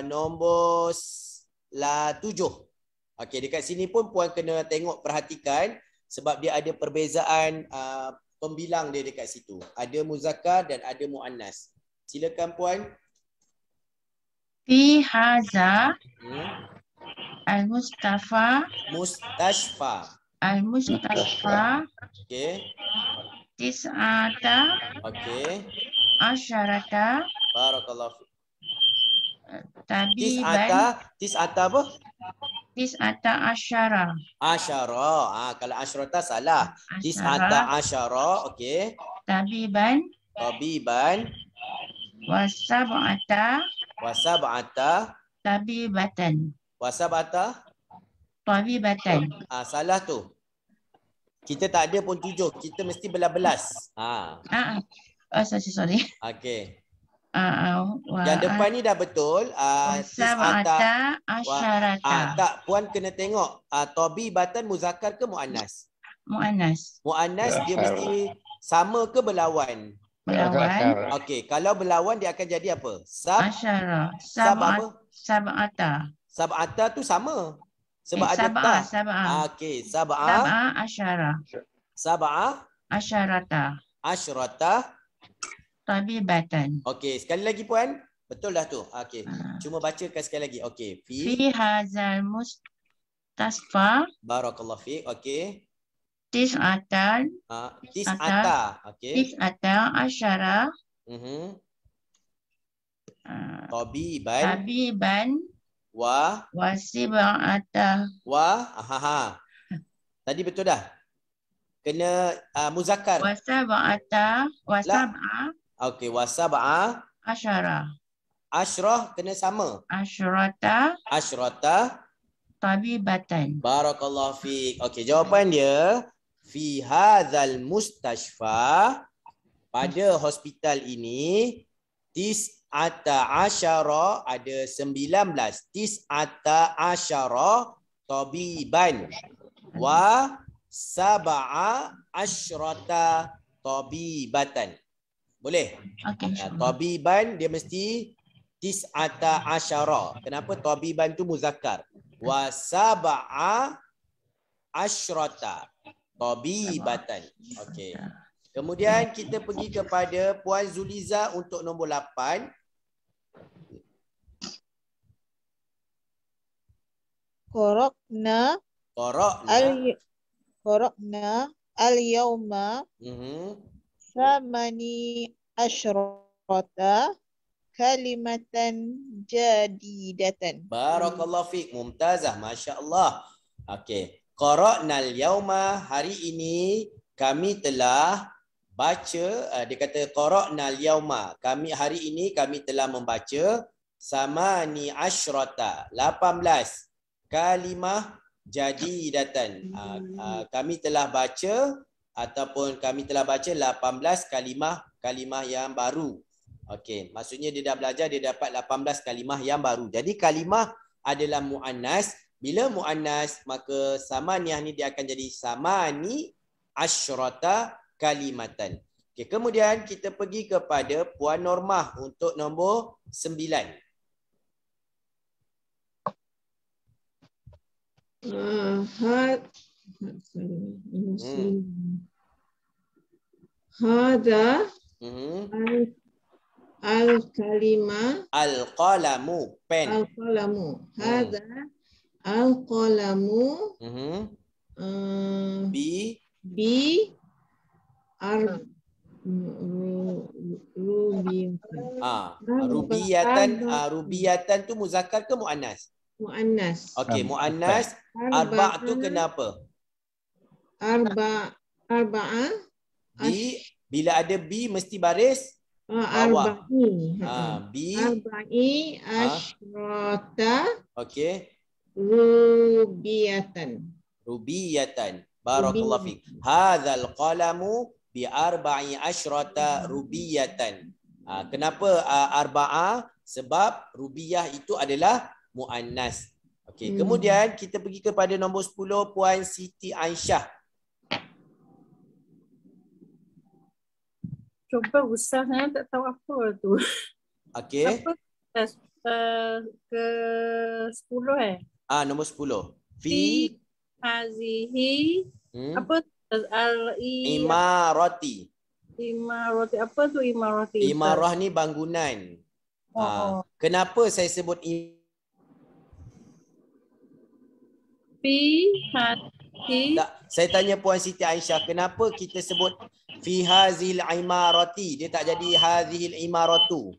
nombor 7. Okey, dekat sini pun Puan kena tengok, perhatikan sebab dia ada perbezaan pembilang dia dekat situ. Ada muzakkar dan ada muannas. Silakan Puan. Fi haza al-Mustafa. Okey. Tis'ata. Okey. Asyarata. Barakallahu fiik. Tabiban. Tis'ata apa? Tis'ata asyara. Asyara. Kalau asyrata salah. Tis'ata asyara. Okey. Tabiban. Wasab'ata. Tabibatan. Tabibatan. Salah tu. Kita tak ada pun 7. Kita mesti belas-belas. Sorry. Okey. Yang depan ni dah betul. Sab'ata asyarata. Tak, Puan kena tengok. Tabibatan muzakkar ke muannas? Muannas. Muannas dia mesti sama ke berlawan? Berlawan. Okey, kalau berlawan dia akan jadi apa? Asyara. Sab'ata. Sab'ata tu sama. Sebab ada ta. Okey, sab'a asyara. Sab'a asyrata. Tabibatan. Okey, sekali lagi Puan. Betul dah tu. Okey. Cuma bacakan sekali lagi. Okey. Fi hazal mustasfa. Barakallahu fiik. Okey. Tis'atan. Tis'ata. Okey. Tis'ata asyara. Tabiban. Tabiban. Wa. Wasib'ata. Tadi betul dah? Kena muzakkar. Wasab'ata. Wasab'a. Okey, wasab'a. Asyara. Asyrah kena sama. Asyrata. Asyrata. Tabibatan. Barakallahu fiik. Okey, jawapan dia fi hadzal mustashfa, pada hospital ini, tis'ata asyara, ada 19, tis'ata asyara tabiban wa sab'a asyrata tabibatan. Boleh? Okey. Tabiban dia mesti tis'ata asyara. Kenapa tabiban tu muzakkar? Wa sab'a asyrata tabibatan. Okey. Kemudian kita pergi kepada Puan Zuliza untuk nombor 8. Qara'na al-yawma samani asyrata kalimatan jadidatan. Barakallahu fiik, mumtazah, masya-Allah. Okey. Qara'nal yauma, hari ini kami telah baca, dia kata qara'nal yauma, kami hari ini kami telah membaca samani asyrata, 18 kalimah jadidatan. Kami telah baca ataupun kami telah baca 18 kalimah yang baru. Okey, maksudnya dia dah belajar, dia dapat 18 kalimah yang baru. Jadi kalimah adalah muannas. Bila muannas, maka samaniyah ni dia akan jadi samani asyrata kalimatan. Okey, kemudian kita pergi kepada Puan Normah untuk nombor 9. Hada al-kalima al-qalamu, pen. Al-qalamu. Hada al-qalamu bi rubiyatan tu muzakkar ke muannas? Muannas. Okey, muannas. Arba' tu kenapa? Arba'ah. Bi, bila ada bi mesti baris bawah. Arba'i asyrata. Okey. Rubiyatan. Barakallahu fiik. Hadzal qalamu bi arba'i asyrata rubiyatan. Kenapa arba'ah? Sebab rubiyah itu adalah muannas. Okey, kemudian kita pergi kepada nombor 10, Puan Siti Aisyah. Cuba usah, saya tak tahu apa tu. Okey. Ke 10 nombor 10. Fi hazihi apa imarati. Imarati, apa tu imarati? Imarah ni bangunan. Kenapa saya sebut fi hazihi? Saya tanya Puan Siti Aisyah, kenapa kita sebut fi hazil imarati? Dia tak jadi hazil imaratu.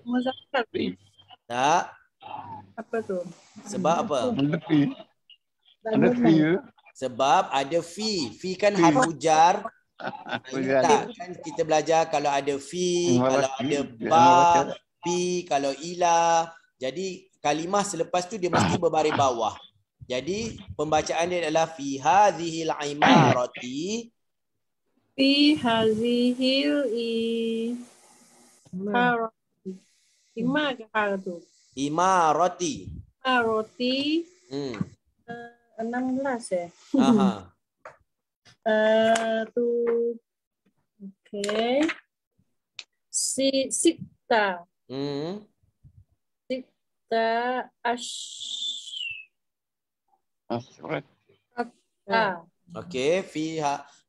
Muzakkar. Tak. Apa tu? Sebab apa? Ada fi. Sebab ada fi. Fi kan harfu jar. Tak, kan kita belajar kalau ada fi, kalau ada ba, pi, kalau ila. Jadi kalimah selepas tu dia mesti berbaris bawah. Jadi pembacaan dia adalah fi hadhil imarati. Fi hazihil imarati. Roti 16 Aha. Tu okey. Sita. Sita Okey,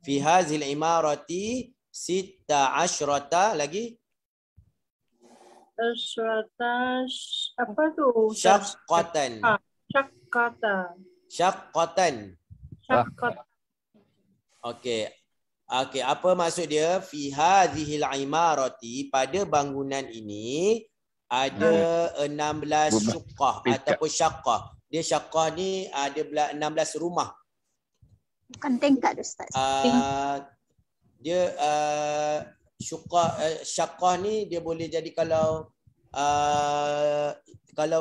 fi hazil imarati sita asyrata, lagi asyrata apa tu? syaqqatan. Syaqqata. Syaqqatan. Syaqqat. Okey. Okey, apa maksud dia? Fi hadhil imarati, pada bangunan ini ada 16 syuqqah ataupun syaqqah. Dia syaqqah ni ada 16 rumah. Bukan tingkat Ustaz. Dia syaqqah ni dia boleh jadi kalau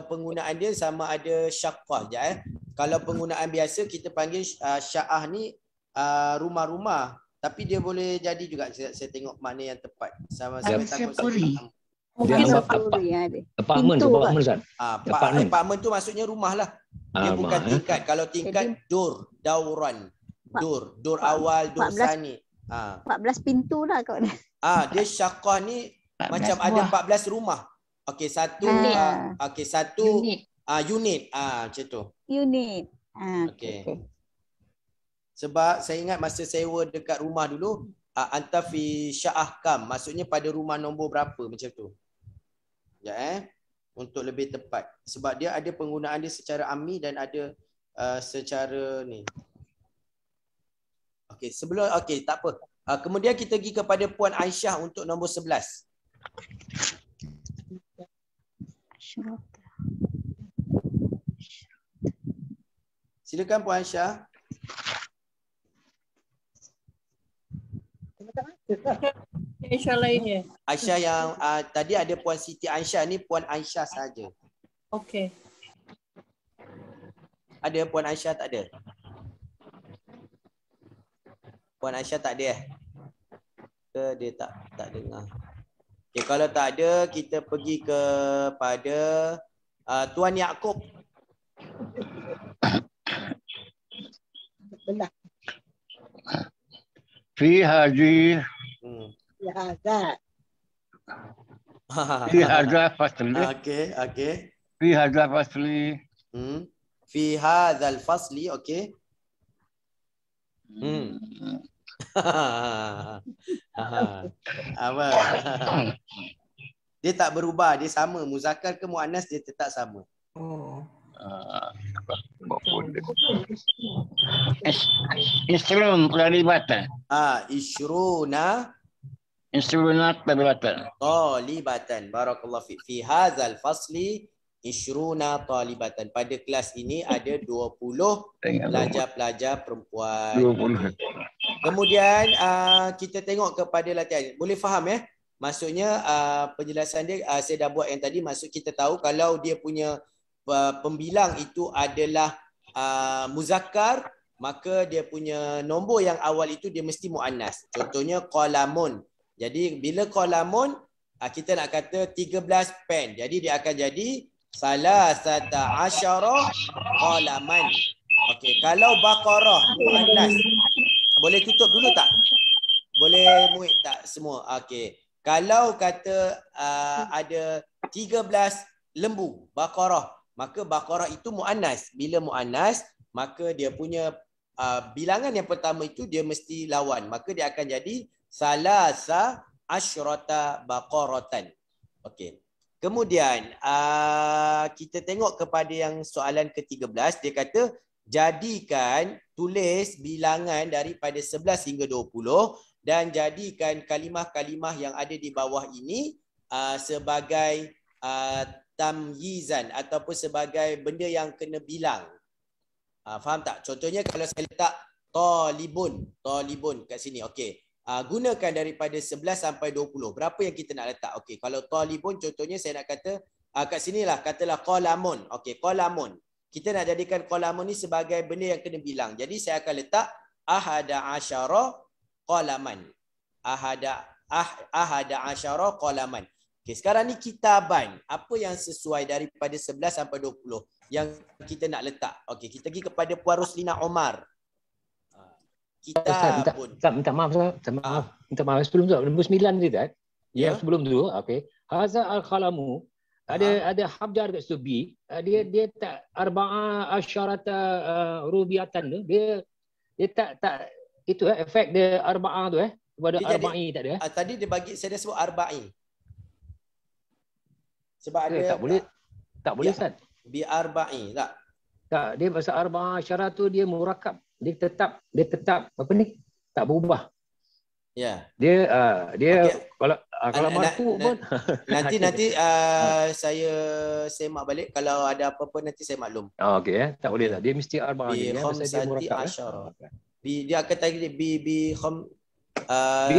penggunaan dia sama ada syaqqah je Kalau penggunaan biasa kita panggil sya'ah ni rumah-rumah, tapi dia boleh jadi juga saya tengok mana yang tepat. Sama-sama Sepuri. Mungkin Apartment tu, apartment tu maksudnya rumah lah. Dia bukan tingkat. Kalau tingkat dauran. Dur awal, dur sani. 14 pintu lah kau ni. Dia syaqqah ni macam ada 14 rumah. Okey, satu unit. Macam tu. Unit. Okey. Sebab saya ingat masa sewa dekat rumah dulu, anta fi sya'ah kam, maksudnya pada rumah nombor berapa macam tu. Untuk lebih tepat. Sebab dia ada penggunaan dia secara ammi dan ada secara ni. Okey, tak apa. Kemudian kita pergi kepada Puan Aisyah untuk nombor 11. Silakan Puan Aisyah. Aisyah lainnya. Aisyah yang tadi ada Puan Siti Aisyah, ni Puan Aisyah saja. Okey. Ada Puan Aisyah tak ada? Puan Aisyah tak ada ke dia tak dengar? Okey, kalau tak ada kita pergi kepada Tuan Yaakob. Belah. Fi haji. Ya Azad. Fi hadha fasli. Okey. Fi hadha fasli. Fi hadzal fasli, okey. Apa? Dia tak berubah, dia sama. Muzakkar ke muannas dia tetap sama. Isrun talibatan. Isruna talibatan. Barakallahu fi. Fi hadzal fasli isruna talibatan. Pada kelas ini ada 20 pelajar-pelajar perempuan. 20. Kemudian kita tengok kepada latihan. Boleh faham Maksudnya penjelasan dia saya dah buat yang tadi. Maksud kita tahu kalau dia punya pembilang itu adalah muzakkar, maka dia punya nombor yang awal itu dia mesti muannas. Contohnya qalamun. Jadi bila qalamun kita nak kata 13 pen. Jadi dia akan jadi salasata asyara qalaman. Okey, kalau baqarah muannas. Boleh tutup dulu tak? Boleh muid tak semua? Okey. Kalau kata ada 13 lembu baqarah, maka baqarah itu muannas. Bila muannas, maka dia punya bilangan yang pertama itu dia mesti lawan. Maka dia akan jadi salasa asyrata baqaratan. Okey. Kemudian kita tengok kepada yang soalan ke-13, dia kata jadikan tulis bilangan daripada 11 hingga 20 dan jadikan kalimah-kalimah yang ada di bawah ini sebagai tamyizan ataupun sebagai benda yang kena bilang. Faham tak? Contohnya kalau saya letak talibun kat sini. Okey. Gunakan daripada 11 sampai 20. Berapa yang kita nak letak? Okey, kalau talibun contohnya saya nak kata kat sinilah katalah qalamun. Okey, qalamun. Kita nak jadikan qalamun ni sebagai benda yang kena bilang. Jadi saya akan letak ahada asyara qalaman. Ahada asyara qalaman. Okey, sekarang ni kitaban. Apa yang sesuai daripada 11 sampai 20 yang kita nak letak? Okey, kita pergi kepada Puan Roslina Omar. Minta maaf. Minta maaf sebelum tu. Nombor 9 tadi tak? Yang sebelum tu, okey. Haza al-khalamu. Ada habjar kat situ B. Dia tak arba'a asyarata rubiatan tu. Dia tak itu efek dia arba'a tu kepada arba'i tak ada. Tadi dia bagi saya dah sebut arba'i. Sebab ada tak boleh Ustaz. Bi arba'i tak. Tak, dia pasal arba'a asyara tu dia murakab. Dia tetap apa ni? Tak berubah. Ya. Dia kalau marfu pun nanti saya semak balik, kalau ada apa-apa nanti saya maklum. Okey tak boleh tak. Dia mesti arba'a Bi ni pasal dia murakab. Dia akan tadi bi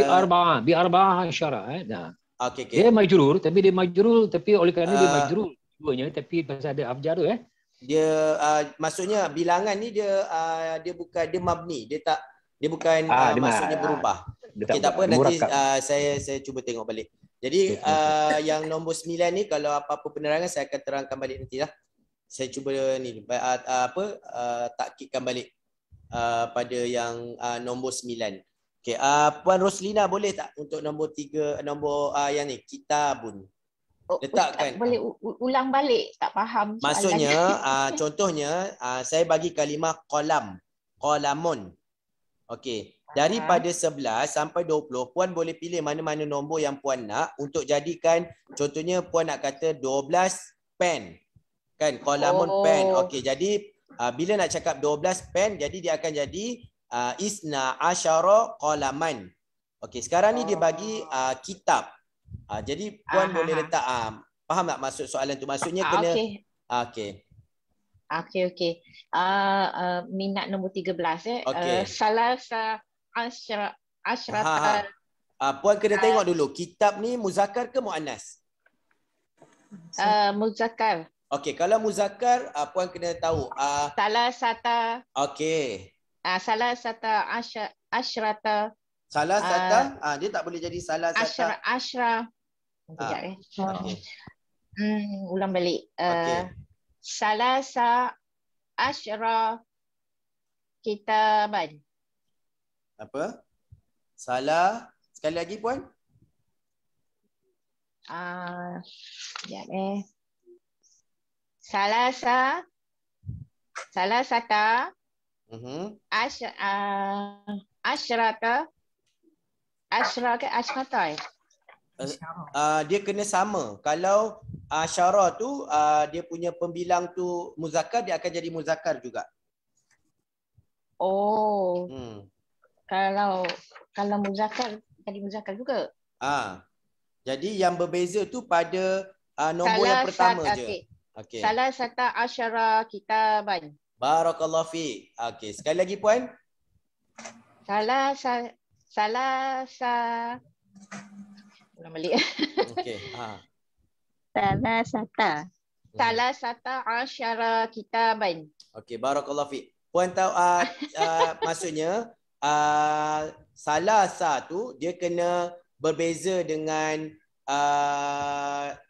arba'a asyara Nah. Okey. Dia majrur tapi oleh kerana dia majrur duanya tapi pasal ada afjar tu dia maksudnya bilangan ni dia bukan dia mabni, dia bukan maksudnya berubah. Okey, tak apa, nanti saya cuba tengok balik. Jadi yang nombor 9 ni kalau apa-apa penerangan saya akan terangkan balik nanti lah. Saya cuba ni takkidkan balik pada yang nombor 9. Okey, Puan Roslina boleh tak untuk nombor 3 yang ni kitabun? Letakkan. Boleh ulang balik, tak faham soalan. Maksudnya contohnya saya bagi kalimah qalamun. Okey. Daripada 11 sampai 20 puan boleh pilih mana-mana nombor yang puan nak untuk jadikan, contohnya puan nak kata 12 pen. Kan qalamun pen. Okey, jadi bila nak cakap 12 pen, jadi dia akan jadi isna asyara qalaman. Okey, sekarang ni dia bagi kitab. Jadi puan boleh letak faham tak maksud soalan tu? Maksudnya kena Okey. Minat nombor 13 salasa asyrata. Puan kena tengok dulu, kitab ni muzakkar ke muannas? Muzakkar. Okey, kalau muzakkar puan kena tahu salasata. Okey. Salasata asyrata. Salasata dia tak boleh jadi salasata. Asyra. Ulang balik. Salasa asyra kitaban. Apa? Salah. Sekali lagi puan. Salasata asyrata. Dia kena sama. Kalau asyara tu dia punya pembilang tu muzakkar, dia akan jadi muzakkar juga. Kalau muzakkar jadi muzakkar juga. Jadi yang berbeza tu pada nombor yang pertama je. Okey. Salasata asyara kitaban. Barakallahu fiik. Okey, sekali lagi puan. Salasa ulang balik. Okey. Salasata asyara kitaban. Okey, barakallahu fiik. Puan tahu maksudnya salasa tu dia kena berbeza dengan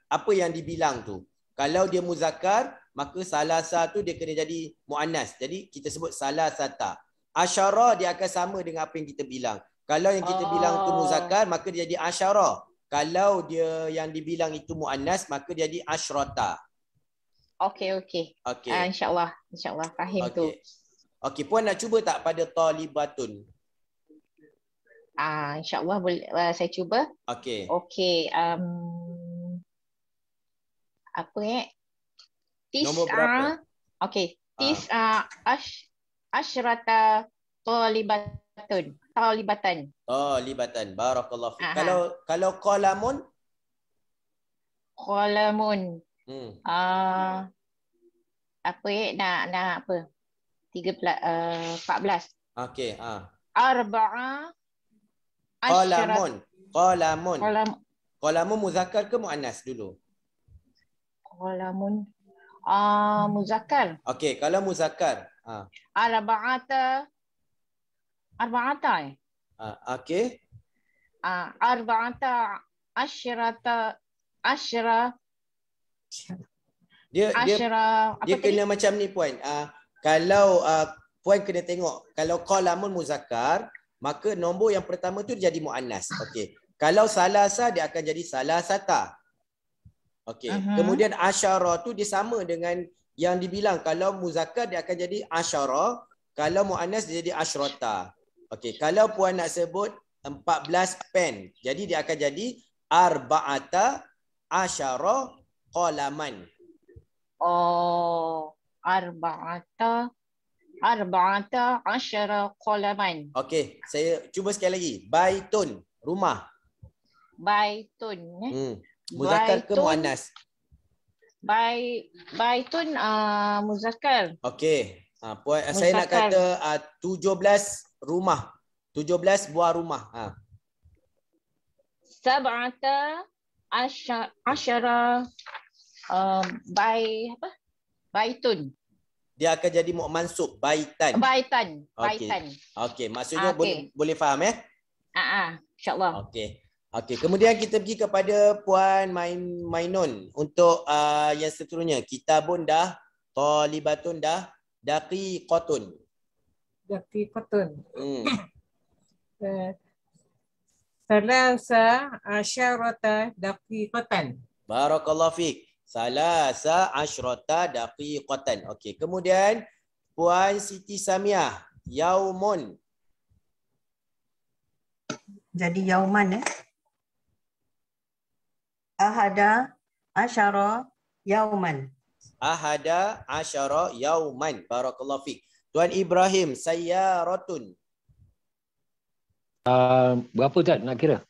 apa yang dibilang tu. Kalau dia muzakkar, maka salasa tu dia kena jadi muannas. Jadi kita sebut salasata. Asyara dia akan sama dengan apa yang kita bilang. Kalau yang kita bilang tu muzakkar, maka dia jadi asyara. Kalau dia yang dibilang itu muannas, maka dia jadi asyrata. Okey. InsyaAllah faham tu. Okey, puan nak cuba tak pada talibatun? InsyaAllah boleh, saya cuba. Okey. Apa nombor berapa? Okey. Asyrata talibatan. Barakallahu fiik. Kalau qalamun? Nak apa? 14. Okey, Arba'a qalamun muzakkar ke muannas dulu? Qalamun muzakkar. Okey, kalau muzakkar Arba'ata. Okey. Arba'ata asyra. Dia kena macam ni puan. Kalau puan kena tengok, kalau qalamun muzakkar, maka nombor yang pertama tu jadi muannas. Okey. Kalau salasa dia akan jadi salasata. Okey. Kemudian asyara tu dia sama dengan yang dibilang. Kalau muzakkar dia akan jadi asyara, kalau muannas dia jadi asyrata. Okey, kalau puan nak sebut 14 pen, jadi dia akan jadi arba'ata asyara qalaman. arba'ata asyara qalaman. Okey, saya cuba sekali lagi. Baitun, rumah. Baitun. Muzakkar ke muannas? Baitun muzakkar. Okey. Saya nak kata 17 rumah. 17 buah rumah. Sab'ata asyara baitun. Dia akan jadi mansub, baitan. Baitan. Okey, maksudnya boleh faham InsyaAllah. Okey, kemudian kita pergi kepada Puan Mainun untuk yang seterusnya. Kitabun dah, talibatun dah, daqiqatun. Daqiqatun. Salasa asyarata daqiqatan. Barakallahu fiik. Salasa asyrata daqiqatan. Okey, kemudian Puan Siti Samiah, yaumun. Jadi yauman ahada asyara yauman. Ahada asyara yauman. Barakallahu fiik. Tuan Ibrahim, sayyaratun. Berapa Ustaz nak kira?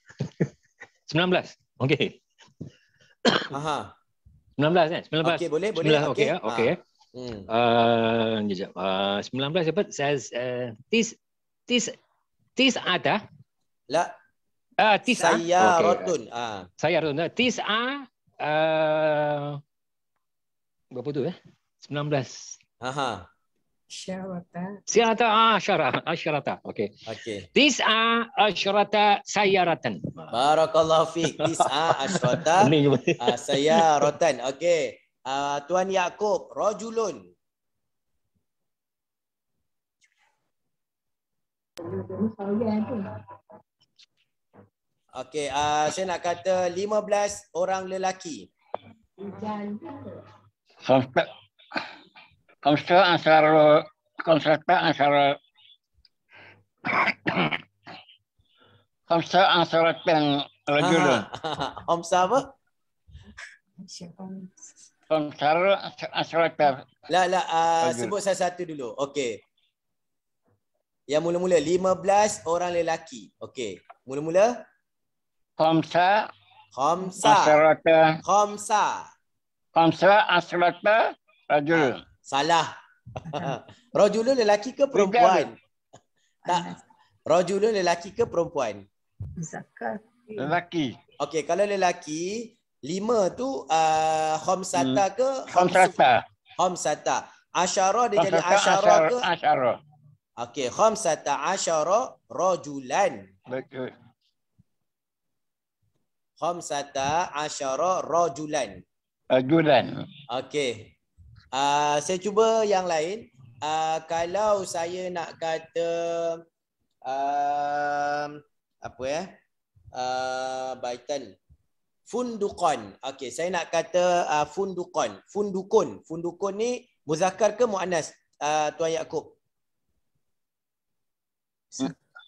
19. Okey. 19 kan? 19. Okey, boleh. Okey. Sekejap. 19 apa? Tis'ata. La. Tis'a. Sayyaratun. Sayyaratun. Tis'a. Berapa tu 19. Asyarata. Okey. Tis'a asyarata sayyaratan. Barakallahu fiik. Tis'a asyarata sayyaratan. Okey. Tuan Yaakob, rajulun. Okey, saya nak kata 15 orang lelaki. Khamsa asharatan rajulun. Khamsa apa? Khamsa asharatan. Sebut satu dulu. Okey. Yang mula-mula 15 orang lelaki. Okey. Mula-mula Khamsa asharata rajulun. Salah. Rajulun lelaki ke perempuan? Tak. Rajulun lelaki ke perempuan? Zakat. Lelaki. Okey, kalau lelaki 5 tu khamsata ke? Khamsata. Asyara dia jadi asyara ke? Asyara. Okey, khamsata asyara rajulan. Betul. Khamsata asyara rajulan. Okey. Saya cuba yang lain. Kalau saya nak kata baitan funduqan. Okey, saya nak kata funduqan. Fundukun ni muzakkar ke muannas? Tuan Yaakob.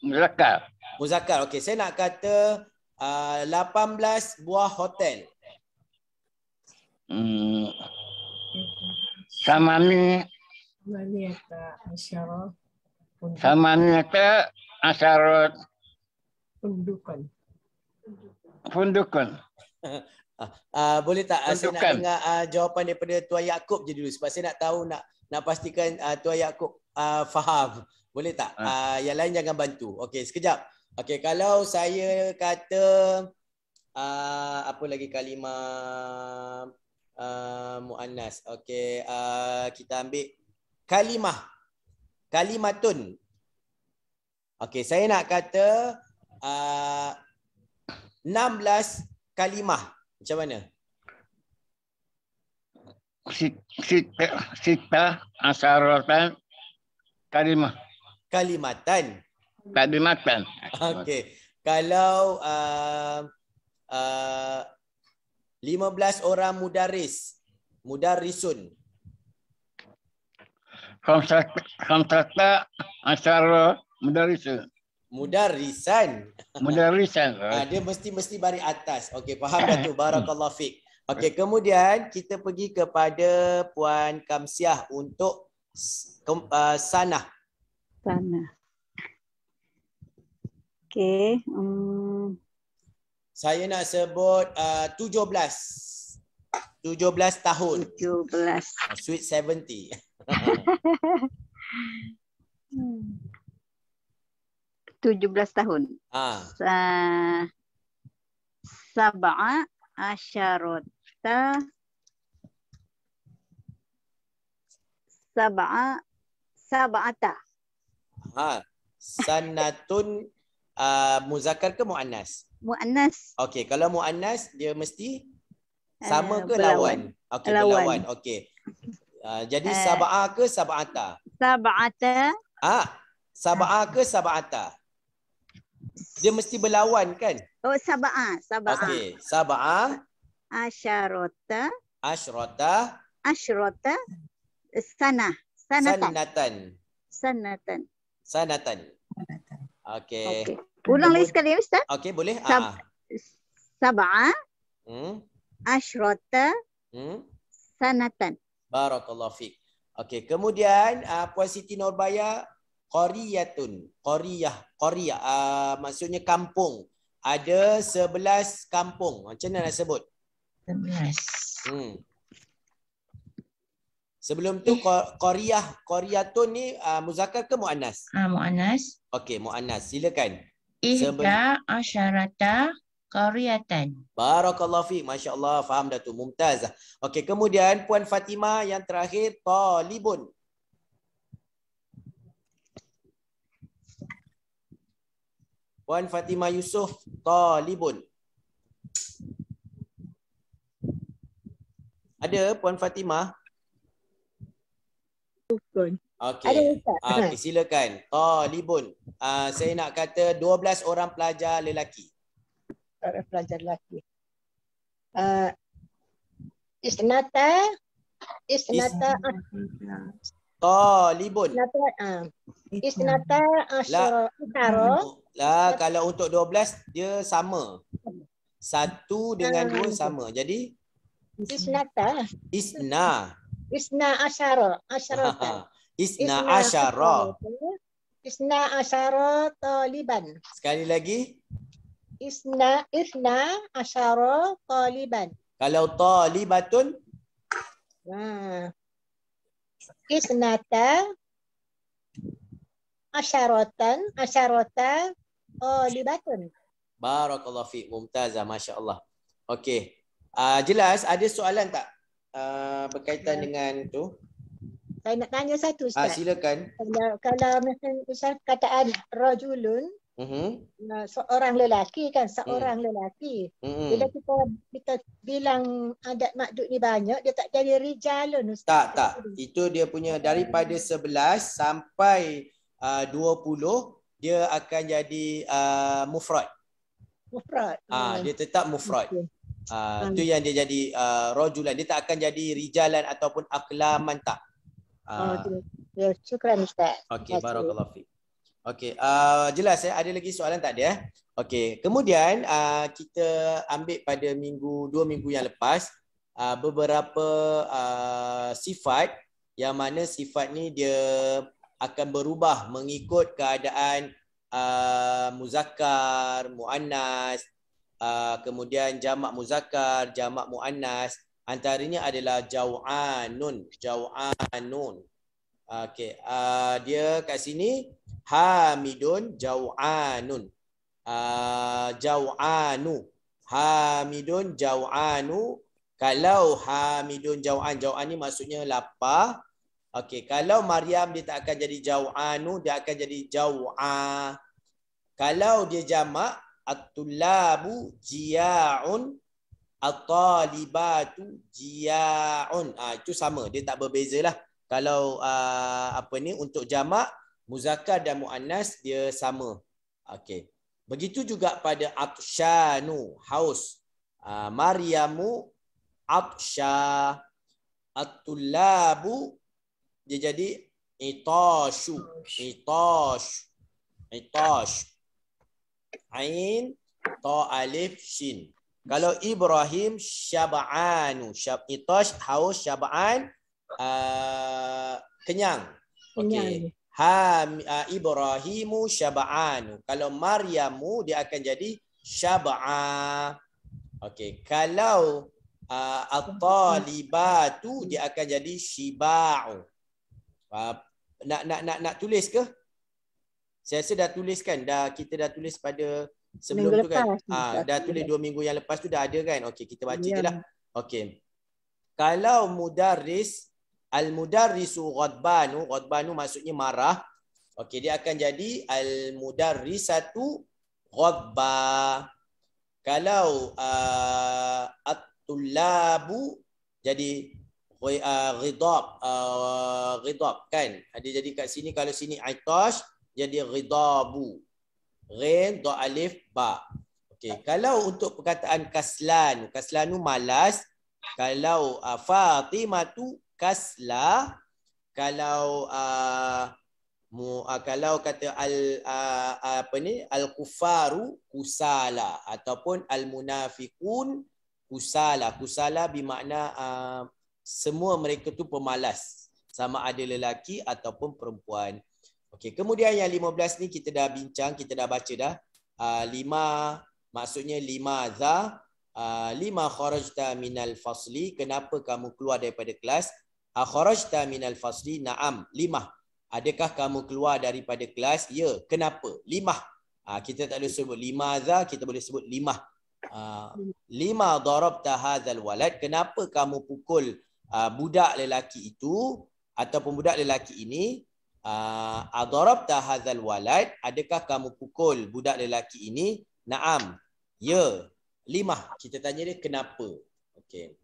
Muzakkar. Okey, saya nak kata 18 buah hotel. Samaniyata asyarat fundukan. Boleh tak saya nak dengar jawapan daripada Tuan Yaakob je dulu sebab saya nak tahu nak pastikan Tuan Yaakob faham. Boleh tak? Yang lain jangan bantu. Okey, sekejap. Okey, kalau saya kata apa lagi kalimah muannas. Okey, kita ambil kalimatun. Okey, saya nak kata 16 kalimah. Macam mana? Sita asharatan kalimah. Kalimatan. Okey. Kalau 15 orang mudarrisun. Khamsata asyara mudarrisun. Mudarrisan. Mudarrisan. Dia mesti baris atas. Okey, faham dah tu. Barakallahu fiik. Okey, kemudian kita pergi kepada Puan Kamsiah untuk sanah. Sana. Okey. Saya nak sebut 17. 17 tahun. 17. Sweet 70. 17 tahun. Sab'a asyarata. Sab'ata. Sanatun muzakkar ke muannas? Muannas. Okey, kalau muannas dia mesti sama ke berlawan. lawan? Okey, berlawan. Okey. Jadi sab'a ke sab'ata? Sab'ata. Sab'a ke sab'ata? Dia mesti berlawan kan? Oh, sab'a. Okey, sab'a asyarata. Asyrata. Sanatan. Okey. Ulang lagi sekali Ustaz. Okey, boleh? Sab'a asyrata sanatan. Barakallahu fiik. Okey, kemudian Puan Siti Nurbaya, qaryatun. Qaryah maksudnya kampung. Ada 11 kampung. Macam mana nak sebut? 11. Sebelum tu qaryatun ni muzakkar ke muannas? Muannas. Okey, muannas. Silakan. Ihda asyarata qaryatan. Barakallahu fiik. Masya-Allah, faham dah tu. Mumtaz. Okey, kemudian Puan Fatimah yang terakhir, talibun. Puan Fatimah Yusof, talibun. Ada Puan Fatimah? Okey. Okey, silakan. Talibun. Saya nak kata 12 orang pelajar lelaki. Orang pelajar lelaki. Isnata talibun. Isnata asyara. Kalau untuk 12 dia sama. 1 dengan 2 sama. Jadi Isnata. Isna asyara. Isna asyara taliban. Sekali lagi. Isna asyara taliban. Kalau talibatun? Isnata asyarata talibatun. Barakallahu fiik. Mumtazah, masya-Allah. Okey. Jelas, ada soalan tak berkaitan dengan tu? Saya nak tanya satu Ustaz. Silakan. Kalau misal kataan rajulun, seorang lelaki kan, seorang lelaki. Bila kita bilang adat makdud ni banyak, dia tak jadi rijalun Ustaz. Tak. Itu dia punya daripada 11 sampai 20 dia akan jadi mufrad. Dia tetap mufrad. Itu yang dia jadi rajulan. Dia tak akan jadi rijalan ataupun aklaman, tak. Syukran Ustaz. Okey, barakallahu fiik. Okey, jelas ada lagi soalan tak ada? Okey, kemudian kita ambil pada 2 minggu yang lepas beberapa sifat yang mana sifat ni dia akan berubah mengikut keadaan muzakkar, muannas, kemudian jamak muzakkar, jamak muannas. Antaranya adalah jau'anun. Okey, dia kat sini hamidun jau'anun. Jau'anu. Hamidun jau'anu. Kalau hamidun jau'an ni maksudnya lapar. Okey, kalau Maryam dia tak akan jadi jau'anu, dia akan jadi jau'a. Kalau dia jamak, at-tullabu jiya'un, at-talibatu jiya'un. Itu sama, dia tak berbezalah. Kalau untuk jamak, muzakkar dan muannas dia sama. Okey. Begitu juga pada atsyanu, haus. Maryamu atsya. At-tullabu dia jadi itashu. Itash. Ain ta alif shin. Kalau Ibrahim syab'anu. Itosh haus, syab'an kenyang. Okey. Ibrahimu syab'anu. Kalau Maryamu dia akan jadi syab'a. Okey. Kalau at-talibatu dia akan jadi shiba'u. Nak tulis ke? Saya rasa dah tulis kan? Kita dah tulis pada sebelum minggu tu kan? lepas, Dah tulis 2 minggu yang lepas tu dah ada kan? Okey, kita baca je lah. Okey. Kalau mudarris, al-mudarrisu ghadbanu, ghadbanu maksudnya marah. Okey, dia akan jadi al-mudarrisatu ghadba. Kalau at-tullabu jadi ghidab kan? Dia jadi kat sini, kalau sini aitash jadi ghidabu. Ghin, do alif, ba. Okey, kalau untuk perkataan kaslan, kaslanu malas. Kalau Fatimatu kasla. Kalau kalau kata al-kufaru kusala ataupun al-munafiqun kusala. Kusala bermakna semua mereka tu pemalas, sama ada lelaki ataupun perempuan. Okey, kemudian yang 15 ni kita dah bincang, kita dah baca dah. 5 maksudnya limadza, 5 kharajta minal fasli, kenapa kamu keluar daripada kelas? Kharajta minal fasli, na'am, 5. Adakah kamu keluar daripada kelas? Ya, kenapa? 5. Kita tak boleh sebut limadza, kita boleh sebut 5. 5 darabta hadzal walad, kenapa kamu pukul budak lelaki itu ataupun budak lelaki ini? Darabta hadzal walad, adakah kamu pukul budak lelaki ini? Naam. Ya. 5. Kita tanya dia kenapa. Okey.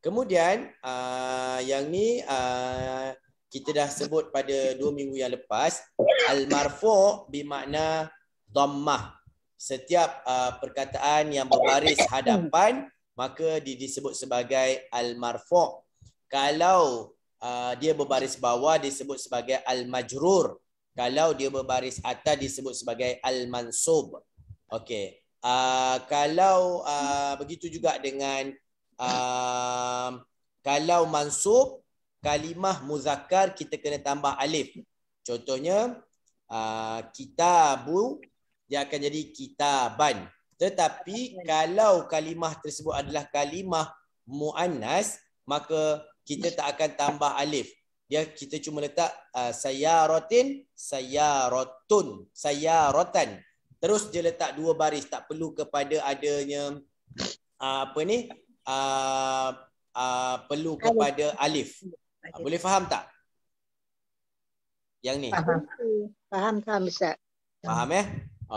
Kemudian yang ni kita dah sebut pada 2 minggu yang lepas. Al-marfu' bermakna dhammah. Setiap perkataan yang berbaris hadapan maka disebut sebagai al-marfu'. Kalau dia berbaris bawah disebut sebagai al-majrur. Kalau dia berbaris atas disebut sebagai al-mansub. Okey. Kalau begitu juga dengan kalau mansub, kalimah muzakkar kita kena tambah alif. Contohnya kitabu dia akan jadi kitaban. Tetapi kalau kalimah tersebut adalah kalimah muannas, maka kita tak akan tambah alif. Kita cuma letak sayaratin, sayaratun, sayaratan. Terus dia letak 2 baris, tak perlu kepada adanya perlu kepada alif. Boleh faham tak? Yang ni. Faham Ustaz. Faham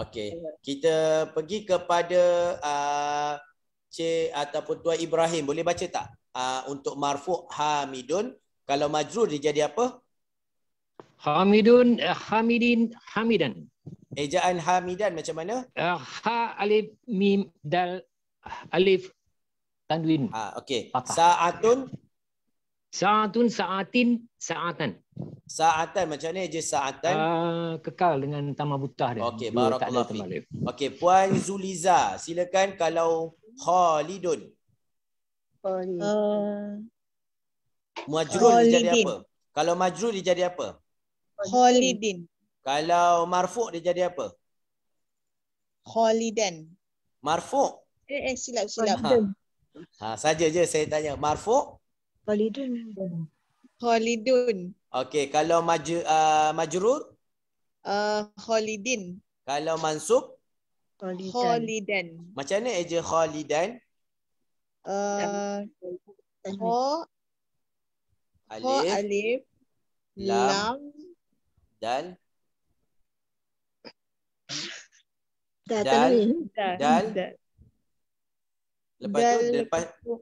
Okey. Kita pergi kepada Cik ataupun Tuan Ibrahim. Boleh baca tak? Untuk marfu' hamidun, kalau majrur dia jadi apa? Hamidun, hamidin, hamidan. Ejaan hamidan macam mana? Ha alif mim dal alif tanwin. Okey. Sa'atun, sa'atun, sa'atin, sa'atan. Sa'atan macam mana je sa'atan? Kekal dengan tamah butah dia. Okey, barakallahu fiik. Okey, Puan Zuliza, silakan kalau Khalidun. Majrur dia jadi apa? Kalau majrur dia jadi apa? Khalidin. Kalau marfu' dia jadi apa? Khalidan. Marfu'? Silap. Saja je saya tanya. Marfu'? Khalidun. Okey, kalau majrur? Khalidin. Kalau mansub? Khalidan. Macam mana eja Khalidan? Alif, lam, dal, dal. Lepas tu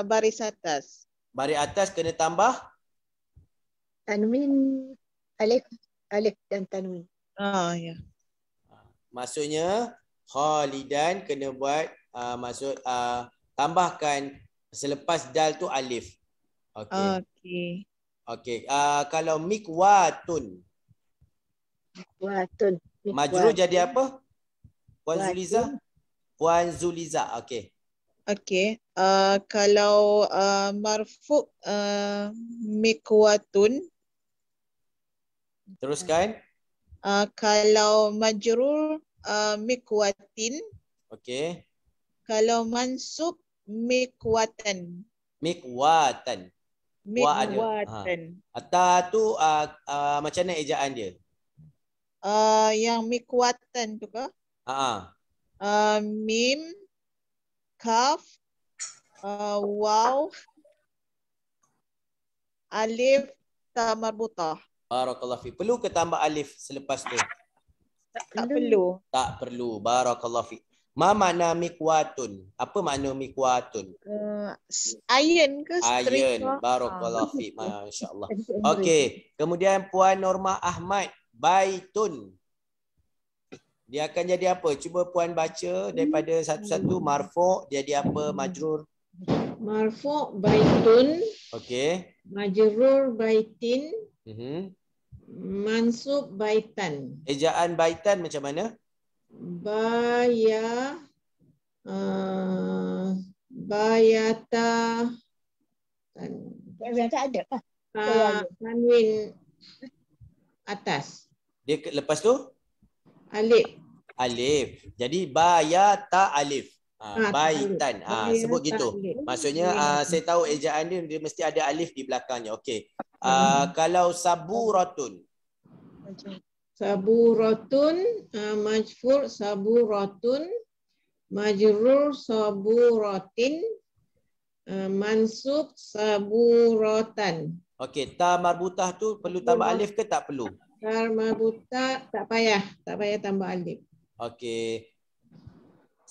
baris atas. Baris atas kena tambah tanwin, alif dan tanwin. Ya. Maksudnya Khalidan kena buat maksud tambahkan selepas dal tu alif. Okey. Kalau mikwatun. Majrur jadi apa? Puan Zuliza? Puan Zuliza. Okey. Okey. Kalau marfu mikwatun. Teruskan. Kalau majrur mikwatin. Okey. Kalau mansub mikwatan. Mikwatan. Wa ada. Mikwatan. Ta tu macam mana ejaan dia? Yang mikwatan tu ke? Mim, kaf, waw, alif, ta marbutah. Barakallahu fi. Perlu ke tambah alif selepas tu? Tak perlu. Tak perlu. Barakallahu fi. Ma makna mikwatun? Apa makna mikwatun? Iron ke string? Iron. Barakallahu fi. Masya-Allah. Okey. Kemudian Puan Norma Ahmad, baitun. Dia akan jadi apa? Cuba Puan baca daripada satu-satu. Marfu' jadi apa? Majrur. Marfu' baitun. Okey. Majrur baitin. Mansub baitan. Ejaan baitan macam mana? Bayata. Tak ada. Tanwin atas. Dia lepas tu? Alif. Alif. Jadi bayata alif. Baitan. Sebut gitu. Maksudnya saya tahu ejaan dia mesti ada alif di belakangnya. Okey. Kalau saburatun. Saburatun, majfur saburatun, majrur saburatin, mansub saburatan. Okey, ta marbutah tu perlu tambah alif ke tak perlu? Ta marbutah tak payah tambah alif. Okey.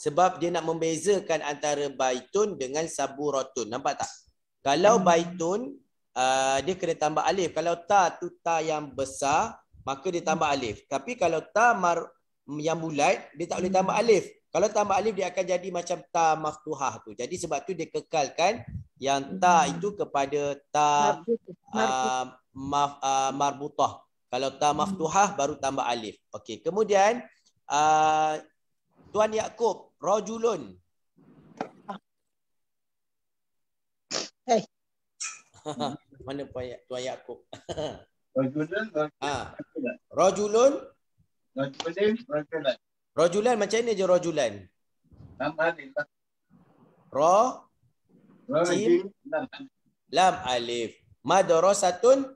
Sebab dia nak membezakan antara baitun dengan saburatun. Nampak tak? Kalau baitun dia kena tambah alif. Kalau ta tu ta yang besar, maka dia tambah alif. Tapi kalau ta yang bulat, dia tak boleh tambah alif. Kalau tambah alif, dia akan jadi macam ta maftuhah tu. Jadi sebab tu dia kekalkan yang ta itu kepada ta marbutah. Kalau ta maftuhah, baru tambah alif. Okey. Kemudian, Tuan Yaakob, rajulun. Mana Tuan Yaakob? Rajulan. Rajulun. Rajulan. Rajulan macam mana je rajulan? Tambah alif. Jim. Lam alif. Madrasatun.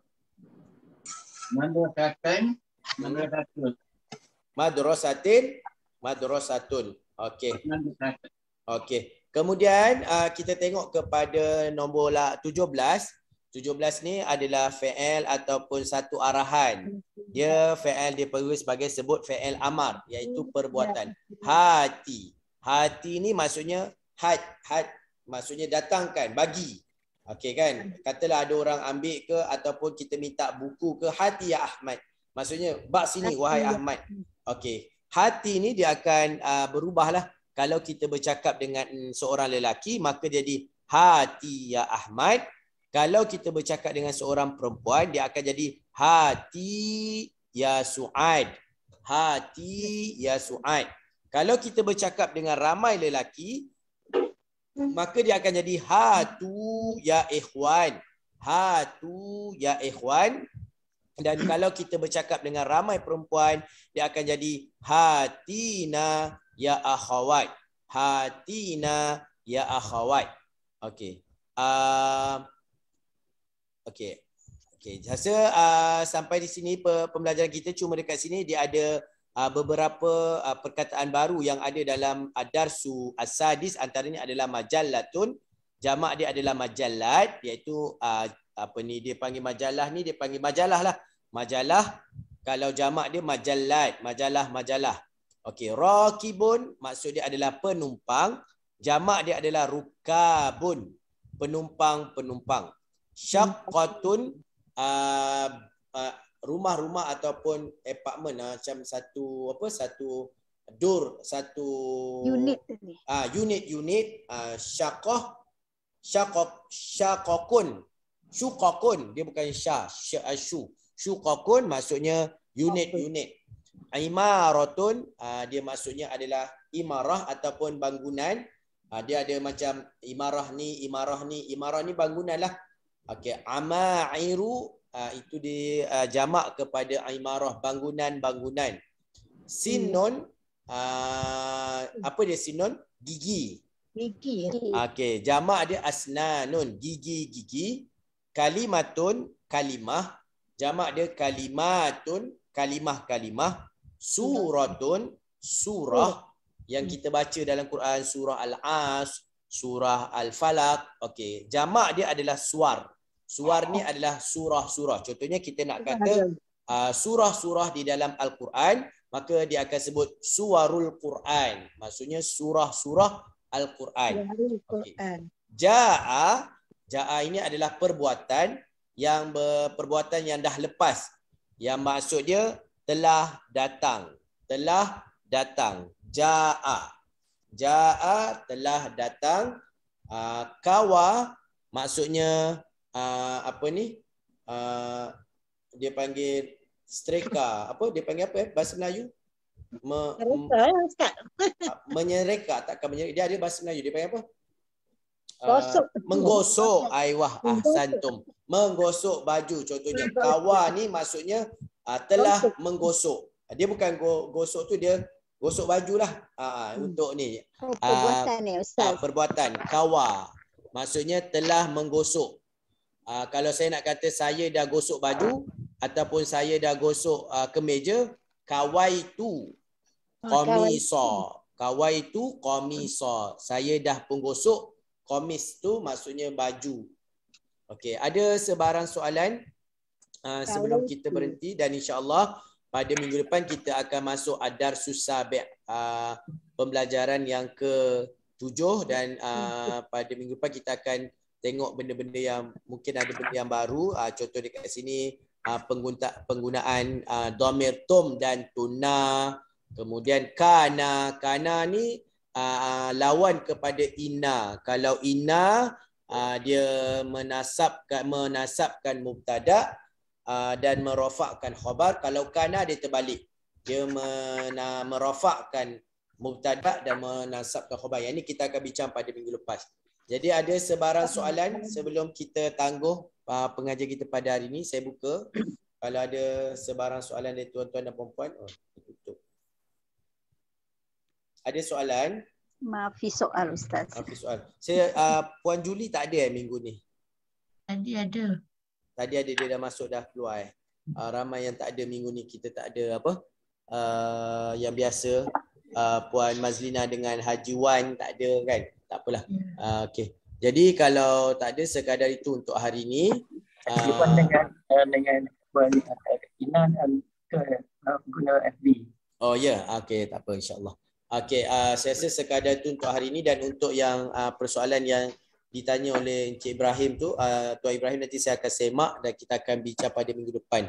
Madrasatun. Okey. Okey. Kemudian kita tengok kepada nombor 17. 17 ni adalah fi'il ataupun satu arahan. Dia fi'il diperlu sebagai sebut fi'il amar, iaitu perbuatan. Hati. Hati ni maksudnya maksudnya datangkan, bagi. Okey kan? Katalah ada orang ambil ke ataupun kita minta buku ke, hati ya Ahmad. Maksudnya bak sini wahai Ahmad. Okey. Hati ni dia akan berubahlah. Kalau kita bercakap dengan seorang lelaki, maka jadi hati ya Ahmad. Kalau kita bercakap dengan seorang perempuan, dia akan jadi hati ya Su'ad. Hati ya Su'ad. Kalau kita bercakap dengan ramai lelaki, maka dia akan jadi hatu ya ikhwan. Hatu ya ikhwan. Dan kalau kita bercakap dengan ramai perempuan, dia akan jadi hatina ya akhawat. Hatina ya akhawat. Okey. Okey. Rasa sampai di sini pembelajaran kita. Cuma dekat sini dia ada beberapa perkataan baru yang ada dalam darsu as-sadis. Antaranya adalah majallatun. Jamak dia adalah majallat, iaitu dia panggil majalah ni, dia panggil majalah lah. Majalah. Kalau jamak dia majallat, majalah. Okey, rakibun maksud dia adalah penumpang. Jamak dia adalah rukabun, penumpang-penumpang. Syaqqatun, rumah-rumah ataupun apartment, macam satu dur, satu unit. Unit. Syaqaqun. Dia bukan syuqaqun maksudnya unit. Imaratun, dia maksudnya adalah imarah ataupun bangunan. Dia ada macam imarah ni, imarah ni. Imarah ni bangunan lah. Okey, amairu itu jamak kepada imarah, bangunan-bangunan. Sinun, apa dia sinun? Gigi. Gigi. Okey, jamak dia asnanun, gigi-gigi. Kalimatun, kalimah. Jamak dia kalimatun, kalimah-kalimah. Suratun, surah yang kita baca dalam Quran, surah Al-As, surah Al-Falaq. Okey, jamak dia adalah suar. Suar ni adalah surah-surah. Contohnya kita nak kata surah-surah di dalam Al-Quran, maka dia akan sebut suwarul Quran. Maksudnya surah-surah Al-Quran. Okay. Ja'a ini adalah perbuatan yang dah lepas. Yang maksud dia telah datang. Telah datang. Ja'a telah datang. Kawa maksudnya apa ni? Dia panggil streka. Apa dia panggil apa bahasa Melayu? Menyereka, takkan menyereka. Dia ada bahasa Melayu. Dia panggil apa? Menggosok. Aiwah, ahsantum. Menggosok baju contohnya. Kawa ni maksudnya telah menggosok. Dia bukan gosok tu, dia gosok baju lah. Untuk ni. Perbuatan ni Ustaz. Perbuatan. Kawa. Maksudnya telah menggosok. Kalau saya nak kata saya dah gosok baju ataupun saya dah gosok kemeja, kawaitu qamisa. Kawaitu qamisa. Saya dah penggosok komis tu maksudnya baju. Okey, ada sebarang soalan sebelum kita berhenti, dan insya-Allah pada minggu depan kita akan masuk ad-darsus sabi', pembelajaran yang ke-7, dan pada minggu depan kita akan tengok benda-benda yang mungkin ada benda yang baru. Contoh dekat sini penggunaan dhamir tum dan tuna. Kemudian kana. Kana ni lawan kepada inna. Kalau inna dia menasabkan mubtada dan merafakkan khabar. Kalau kana dia terbalik. Dia merafakkan mubtada dan menasabkan khabar. Yang ini kita akan bincang pada minggu lepas. Jadi ada sebarang soalan sebelum kita tangguh pengajar kita pada hari ini. Saya buka. Kalau ada sebarang soalan dari tuan-tuan dan puan-puan. Tutup. Ada soalan? Maafi soal Ustaz. Maafi soal. Saya Puan Juli tak ada minggu ni? Tadi ada. Tadi ada, dia dah masuk dah keluar ramai yang tak ada minggu ni. Kita tak ada apa? Yang biasa Puan Mazlina dengan Haji Wan tak ada kan? Tak apalah. Okey. Jadi kalau tak ada, sekadar itu untuk hari ini. Puan dengan Puan Ina guna FB. Oh ya, okey, tak apa, insya-Allah. Okey, saya rasa sekadar itu untuk hari ini, dan untuk yang persoalan yang ditanya oleh Encik Ibrahim tu, Tuan Ibrahim nanti saya akan semak dan kita akan bincang pada minggu depan.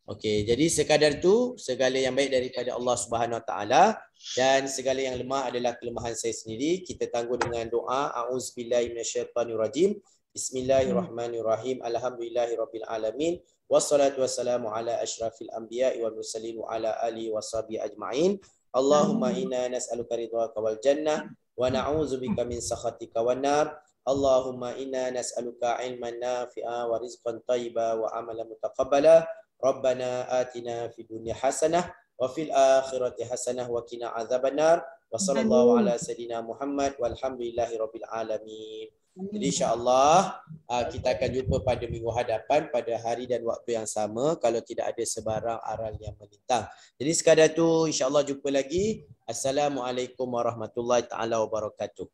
Okey, jadi sekadar itu, segala yang baik daripada Allah Subhanahu Wa Taala dan segala yang lemah adalah kelemahan saya sendiri. Kita tangguh dengan doa. A'udzubillahi minasyaitonirrajim. Bismillahirrahmanirrahim. Alhamdulillahirabbil alamin. Wassalatu wassalamu ala asyrafil anbiya'i wal mursalin wa ala alihi washabihi ajma'in. Allahumma inna nas'aluka ridhaka wal jannah wa na'udzubika min sakhatika wan nar. Allahumma inna nas'aluka ilman nafi'a wa rizqan thayyiba wa amalan mutaqabbala. Rabbana atina fid dunya hasanah wa fil akhirati hasanah wa qina adzabannar. Wa sallallahu ala sayidina Muhammad walhamdulillahi rabbil alamin. Jadi insya-Allah kita akan jumpa pada minggu hadapan pada hari dan waktu yang sama kalau tidak ada sebarang aral yang melintang. Jadi sekadar itu insya-Allah jumpa lagi. Assalamualaikum warahmatullahi taala wabarakatuh.